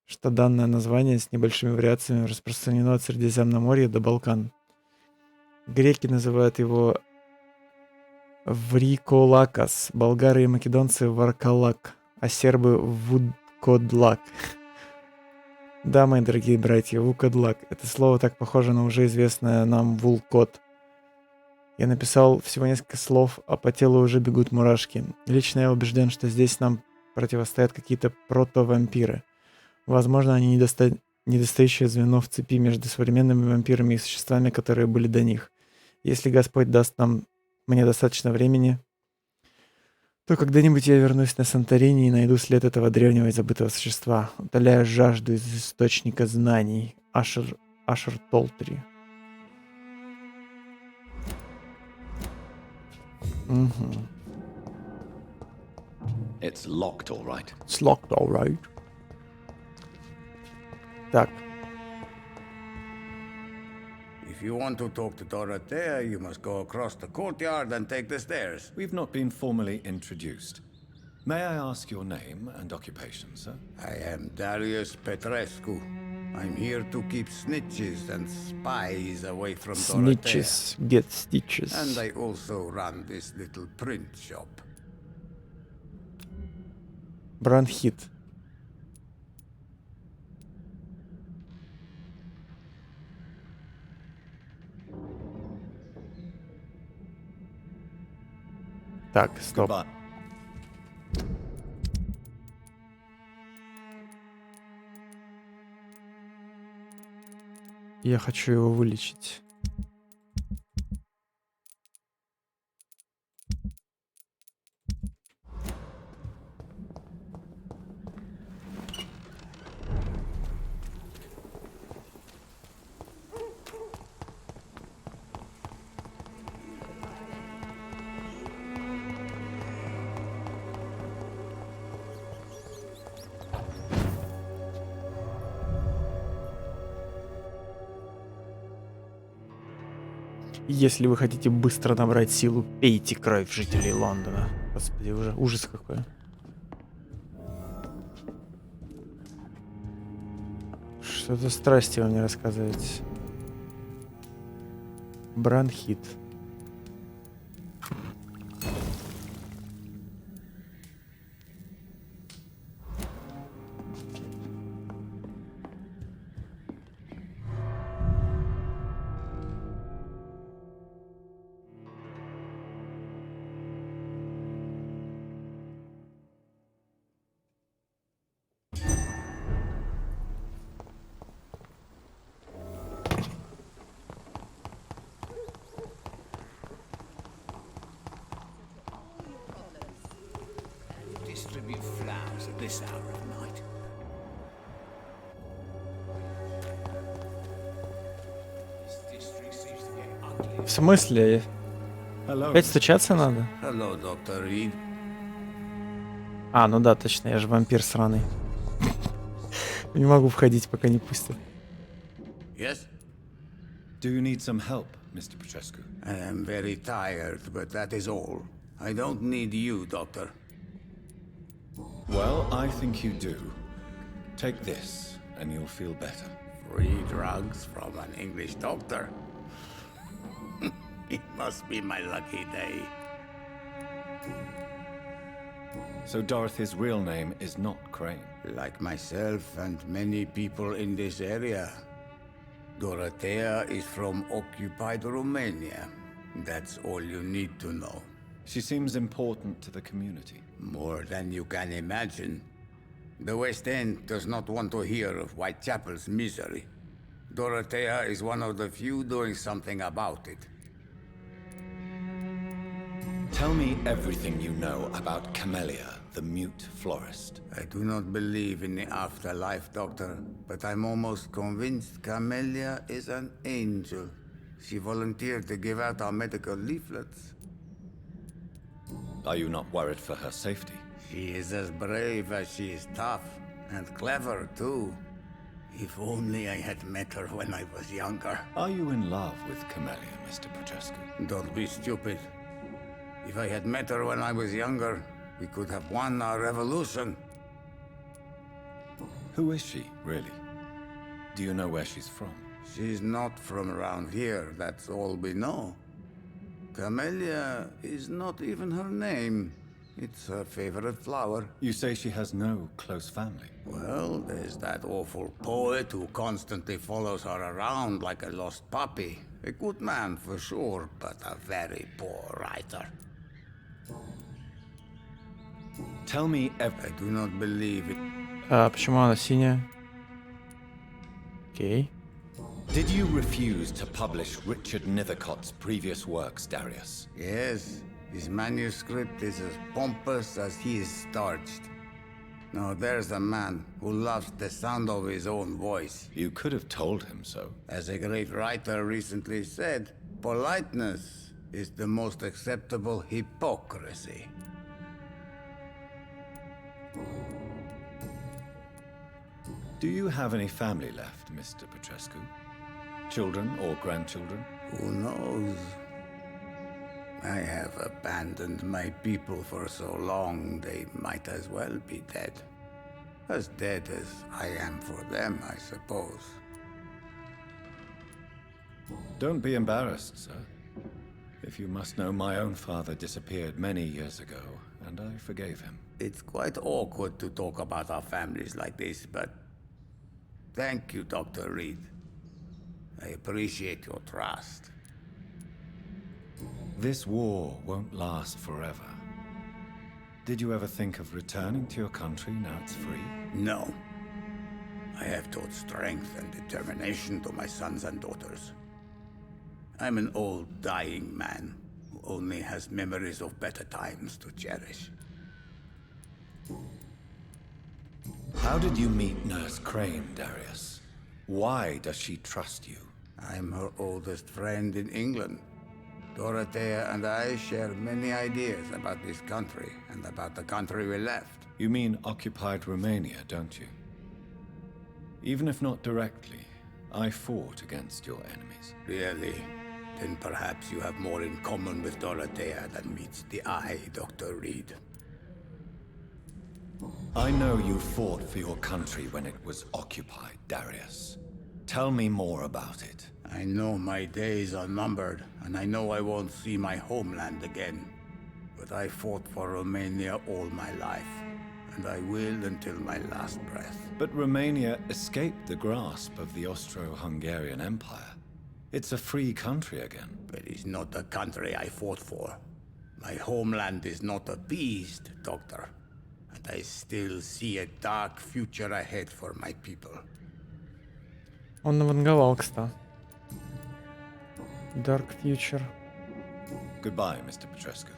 что данное название с небольшими вариациями распространено от Средиземноморья до Балкан. Греки называют его Вриколакас, болгары и македонцы Варкалак, а сербы Вудкодлак. Да, мои дорогие братья, Вукодлак. Это слово так похоже на уже известное нам Вулкот. Я написал всего несколько слов, а по телу уже бегут мурашки. Лично я убежден, что здесь нам противостоят какие-то прото-вампиры. Возможно, они недостающее звено в цепи между современными вампирами и существами, которые были до них. Если Господь даст мне достаточно времени, то когда-нибудь я вернусь на Санторини и найду след этого древнего и забытого существа, утоляя жажду из источника знаний. Ашер Толтри. It's locked, all right. It's locked, all right. Так. If you want to talk to Dorothea, you must go across the courtyard and take the stairs. We've not been formally introduced. May I ask your name and occupation, sir? I am Darius Petrescu. I'm here to keep snitches and spies away from Dorothea. Snitches get stitches. And I also run this little print shop. Бронхит. Так, стоп. Goodbye. Я хочу его вылечить. Если вы хотите быстро набрать силу, пейте кровь жителей Лондона. Господи, уже ужас какой. Что за страсти вы мне рассказываете? Бронхит. Distribute flowers at this hour of night. This district seems to get ugly. В смысле? Hello. Опять стучаться надо? Hello, Dr. Reed. А, ну да, точно, я же вампир сраный. Не могу входить, пока не пустят. Yes? Do you need some help, Mr. Petrescu? I am very tired, but that is all. I don't need you, Doctor. Well, I think you do. Take this, and you'll feel better. Free drugs from an English doctor? It must be my lucky day. So Dorothy's real name is not Crane. Like myself and many people in this area, Dorothea is from occupied Romania. That's all you need to know. She seems important to the community. More than you can imagine. The West End does not want to hear of Whitechapel's misery. Dorothea is one of the few doing something about it. Tell me everything you know about Camellia, the mute florist. I do not believe in the afterlife, Doctor, but I'm almost convinced Camellia is an angel. She volunteered to give out our medical leaflets. Are you not worried for her safety? She is as brave as she is tough, and clever, too. If only I had met her when I was younger. Are you in love with Camellia, Mr. Petrescu? Don't be stupid. If I had met her when I was younger, we could have won our revolution. Who is she, really? Do you know where she's from? She's not from around here, that's all we know. Camellia is not even her name. It's her favorite flower. You say she has no close family? Well, there's that awful poet who constantly follows her around like a lost puppy. A good man for sure, but a very poor writer. Tell me I do not believe it. А почему она синяя? Окей. Did you refuse to publish Richard Nethercott's previous works, Darius? Yes, his manuscript is as pompous as he is starched. Now there's a man who loves the sound of his own voice. You could have told him so. As a great writer recently said, politeness is the most acceptable hypocrisy. Do you have any family left, Mr. Petrescu? Children or grandchildren? Who knows? I have abandoned my people for so long, they might as well be dead. As dead as I am for them, I suppose. Don't be embarrassed, sir. If you must know, my own father disappeared many years ago, and I forgave him. It's quite awkward to talk about our families like this, but thank you, Dr. Reed. I appreciate your trust. This war won't last forever. Did you ever think of returning to your country now it's free? No. I have taught strength and determination to my sons and daughters. I'm an old, dying man who only has memories of better times to cherish. How did you meet Nurse Crane, Darius? Why does she trust you? I'm her oldest friend in England. Dorothea and I share many ideas about this country and about the country we left. You mean occupied Romania, don't you? Even if not directly, I fought against your enemies. Really? Then perhaps you have more in common with Dorothea than meets the eye, Dr. Reed. I know you fought for your country when it was occupied, Darius. Tell me more about it. I know my days are numbered, and I know I won't see my homeland again. But I fought for Romania all my life, and I will until my last breath. But Romania escaped the grasp of the Austro-Hungarian Empire. It's a free country again. But it's not the country I fought for. My homeland is not appeased, Doctor. And I still see a dark future ahead for my people. Он наванговал, кстати. Dark Future. Goodbye, Mr. Petrescu.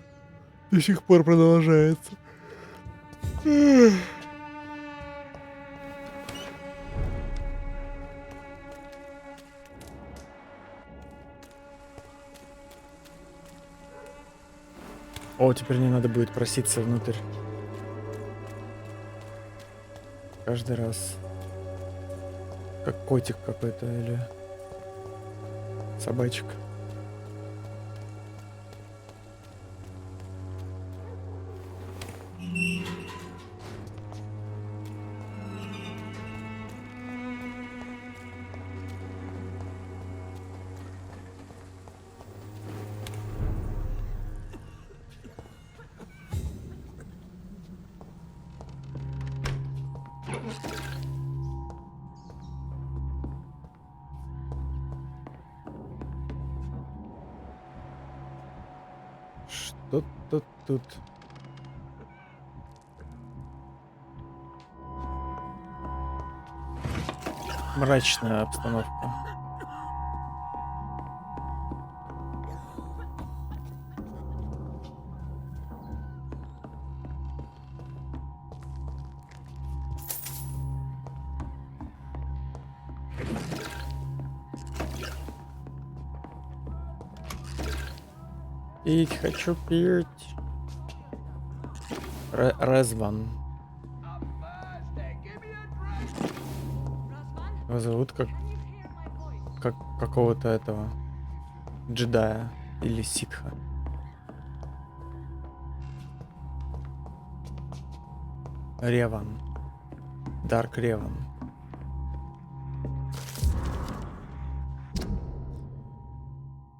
До сих пор продолжается. О, теперь не надо будет проситься внутрь. Каждый раз. Как котик какой-то или собачка. Что тут? Мрачная обстановка. Пить хочу пить. Резван. Его зовут как какого-то этого джедая или ситха. Реван. Дарк Реван.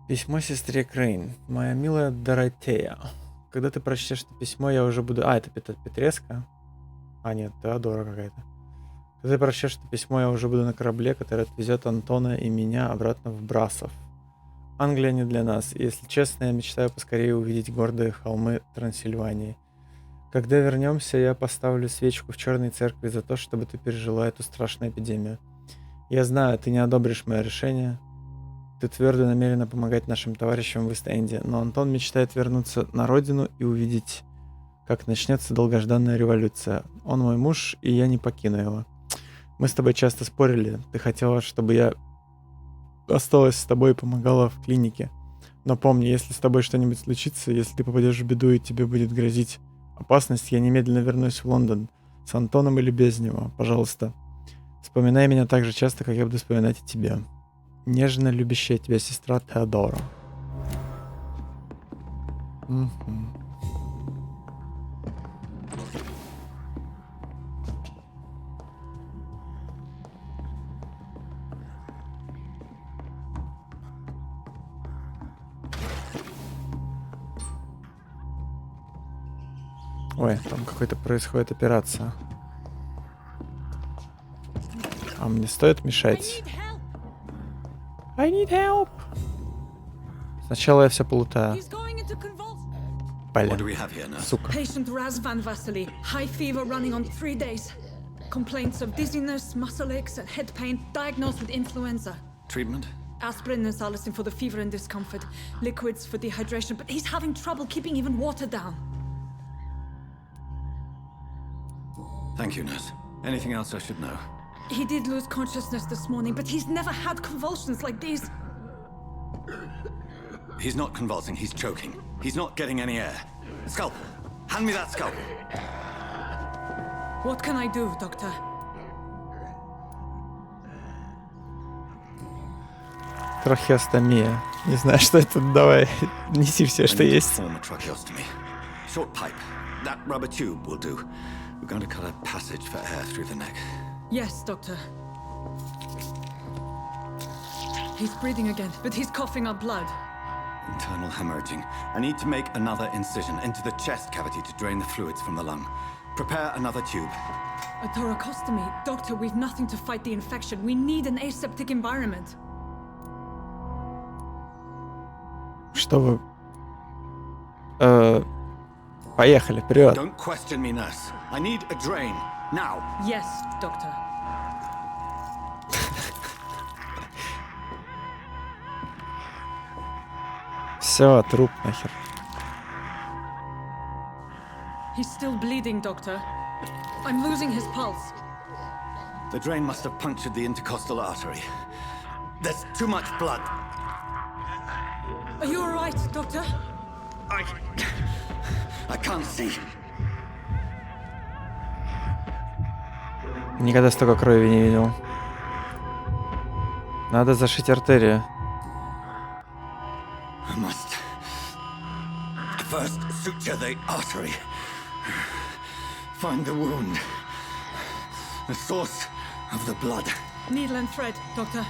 Письмо сестре Крейн. Моя милая Доротея. Когда ты прочтешь это письмо, я уже буду... это Петреска. А, нет, Теодора какая-то. Когда ты прочтешь это письмо, я уже буду на корабле, который отвезет Антона и меня обратно в Брасов. Англия не для нас. И, если честно, я мечтаю поскорее увидеть гордые холмы Трансильвании. Когда вернемся, я поставлю свечку в черной церкви за то, чтобы ты пережила эту страшную эпидемию. Я знаю, ты не одобришь мое решение. Ты твердо намерена помогать нашим товарищам в Ист-Энде, но Антон мечтает вернуться на родину и увидеть, как начнется долгожданная революция. Он мой муж, и я не покину его. Мы с тобой часто спорили. Ты хотела, чтобы я осталась с тобой и помогала в клинике. Но помни, если с тобой что-нибудь случится, если ты попадешь в беду и тебе будет грозить опасность, я немедленно вернусь в Лондон. С Антоном или без него. Пожалуйста, вспоминай меня так же часто, как я буду вспоминать о тебе. Нежно любящая тебя сестра Теодора. Ой, там какой-то происходит операция. А мне стоит мешать? I need help. Сначала я все полутаю. Блин, сука. Patient Razvan Vasily, high fever running on 3 days. Complaints of dizziness, muscle aches, and head pain, diagnosed with influenza. Treatment? Aspirin and salicin for the fever and discomfort, liquids for dehydration, but he's having trouble keeping even water down. Thank you, nurse. Anything else I should know? He did lose consciousness this morning, but he's never had convulsions like these. He's not convulsing, he's choking. He's not getting any air. Scalpel! Hand me that scalpel! What can I do, Doctor? Трахеостомия. Не знаю, что это. Давай, неси все, что I need to есть. perform a tracheostomy. Short pipe. That rubber tube will do. We're going to cut a passage for air through the neck. Yes, Doctor. He's breathing again, but he's coughing up blood. Internal hemorrhaging. I need to make another incision into the chest cavity to drain the fluids from the lung. Prepare another tube. A thoracostomy. Doctor, we've nothing to fight the infection. We need an aseptic environment. Что вы... Поехали, вперед. Don't question me, nurse. I need a drain. Now. Yes, Doctor. Все, труп нахер. He's still bleeding, Doctor. I'm losing his pulse. The drain must have punctured the intercostal artery. There's too much blood. Are you all right, Doctor? I can't see. Никогда столько крови не видел. Надо зашить артерию. I must first suture the artery. Find the wound. The source of the blood. Needle and thread, Doctor.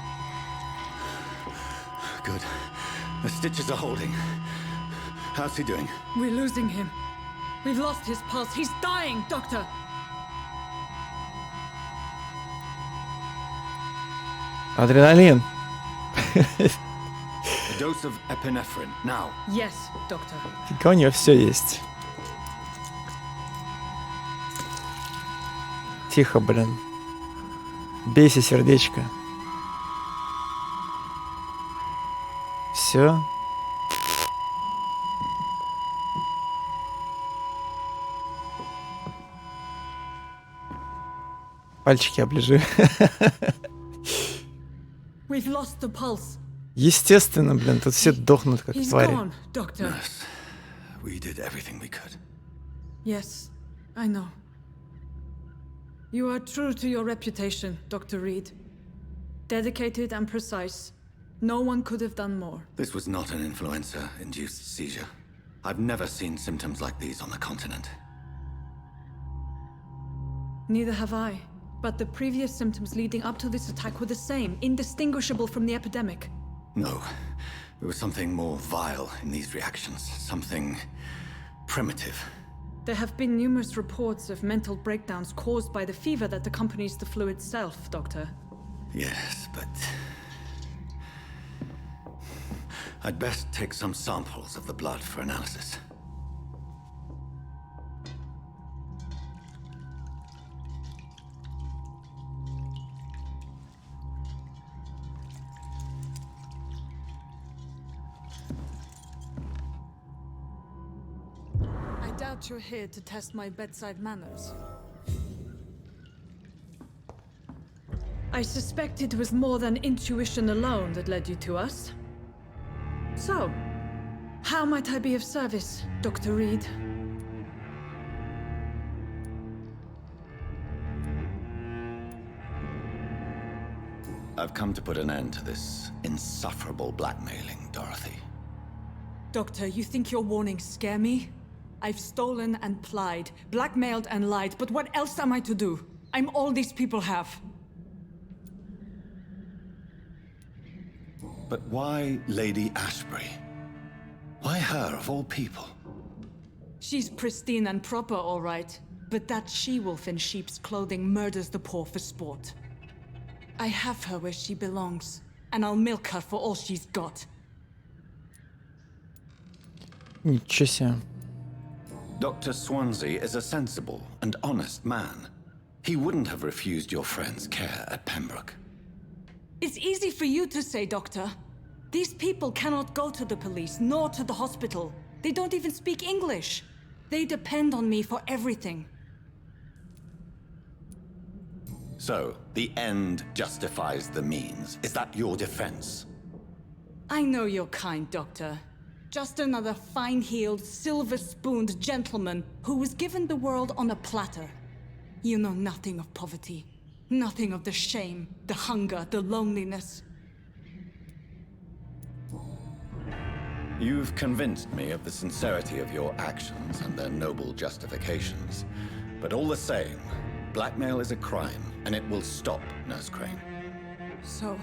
Good. The stitches are holding. How's he doing? We're losing him. We've lost his pulse. He's dying, Doctor. Адреналин. A dose of epinephrine, now. Yes, Doctor. У нее все есть. Тихо, блин. Бейся, сердечко. Все. Пальчики оближи. We've lost the pulse. Естественно, блин, тут все дохнут, как He's твари. gone, Doctor. Nurse, we did everything we could. Yes, I know. You are true to your reputation, Dr. Reed. Dedicated and precise. No one could have done more. This was not an influenza-induced seizure. I've never seen symptoms like these on the continent. Neither have I. But the previous symptoms leading up to this attack were the same, indistinguishable from the epidemic. No. There was something more vile in these reactions. Something primitive. There have been numerous reports of mental breakdowns caused by the fever that accompanies the flu itself, Doctor. Yes, but... I'd best take some samples of the blood for analysis. I doubt you're here to test my bedside manners. I suspect it was more than intuition alone that led you to us. So, how might I be of service, Dr. Reed? I've come to put an end to this insufferable blackmailing, Dorothy. Doctor, you think your warnings scare me? I've stolen and plied, blackmailed and lied, but what else am I to do? I'm all these people have. But why Lady Ashbury? Why her, of all people? She's pristine and proper, all right. But that she-wolf in sheep's clothing murders the poor for sport. I have her where she belongs, and I'll milk her for all she's got. Ничего себе. Dr. Swansea is a sensible and honest man. He wouldn't have refused your friend's care at Pembroke. It's easy for you to say, Doctor. These people cannot go to the police, nor to the hospital. They don't even speak English. They depend on me for everything. So, the end justifies the means. Is that your defense? I know you're kind, Doctor. Just another fine-heeled, silver-spooned gentleman who was given the world on a platter. You know nothing of poverty. Nothing of the shame, the hunger, the loneliness. You've convinced me of the sincerity of your actions and their noble justifications. But all the same, blackmail is a crime, and it will stop, Nurse Crane. So,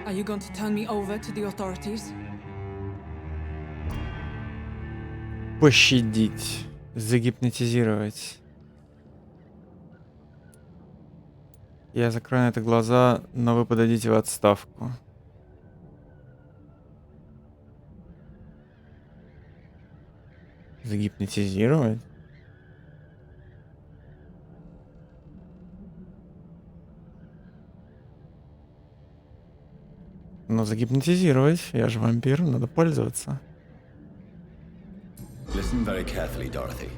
are you going to turn me over to the authorities? Пощадить. Загипнотизировать. Я закрою на это глаза, но вы подадите в отставку. Загипнотизировать? Ну, загипнотизировать. Я же вампир, надо пользоваться. Listen very carefully, Dorothy.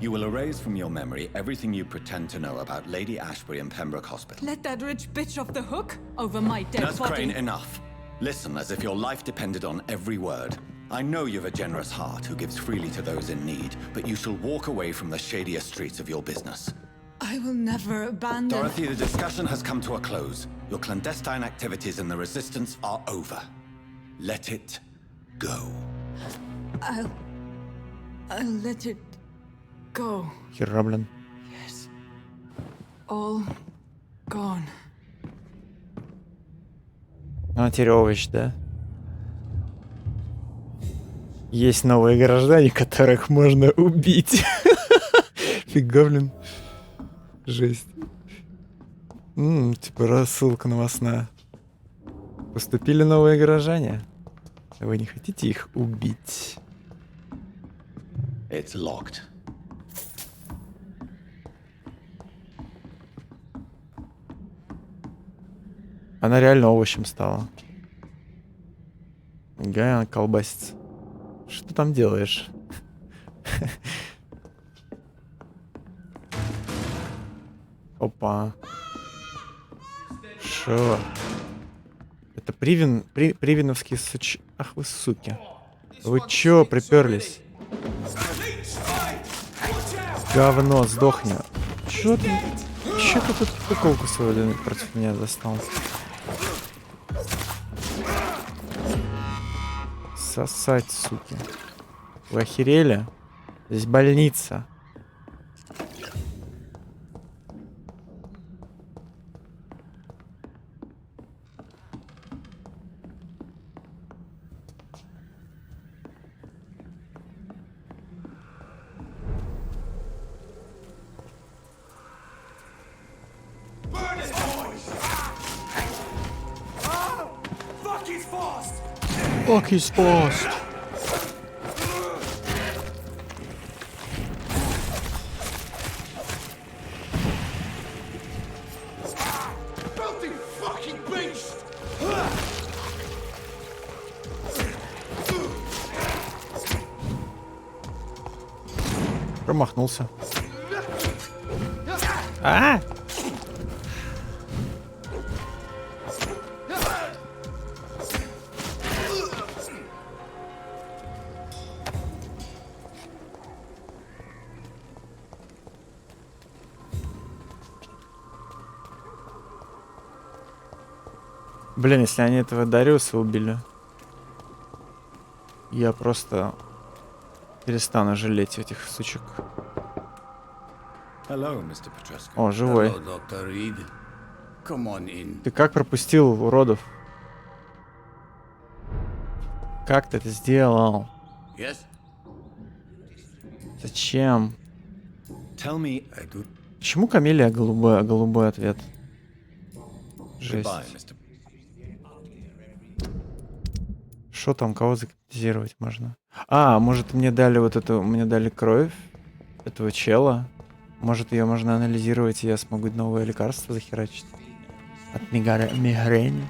You will erase from your memory everything you pretend to know about Lady Ashbury and Pembroke Hospital. Let that rich bitch off the hook over my dead Nurse body. Crane, enough. Listen as if your life depended on every word. I know you've a generous heart who gives freely to those in need, but you shall walk away from the shadier streets of your business. I will never abandon... Dorothy, the discussion has come to a close. Your clandestine activities in the Resistance are over. Let it go. I'll let it go. Хера, блин. Yes. All gone. А, теперь овощ, да? Есть новые граждане, которых можно убить. Фига, блин. Жесть. Типа рассылка новостная. Поступили новые горожане. Вы не хотите их убить? It's locked. Она реально овощем стала. Гай, она колбасится. Что ты там делаешь? Опа. Шо? Это привиновские суч... Ах вы суки. Вы чё приперлись? Говно, сдохни. Чё ты тут куколку свою против меня достал? Сосать, суки. Вы охерели? Здесь больница. Fuck his fast. Промахнулся. А! Блин, если они этого Дариуса убили, я просто перестану жалеть этих сучек. Hello, Mr. Petrescu. О, живой. Hello, Dr. Reed. Come on in. Ты как пропустил уродов? Как ты это сделал? Yes? Зачем? Tell me... Почему Камелия голубой, а голубой ответ? Жесть. Goodbye, Mr. Что там, кого загипнотизировать можно? А, может мне дали вот эту, мне дали кровь этого чела. Может ее можно анализировать, и я смогу новое лекарство захерачить. От мигрени.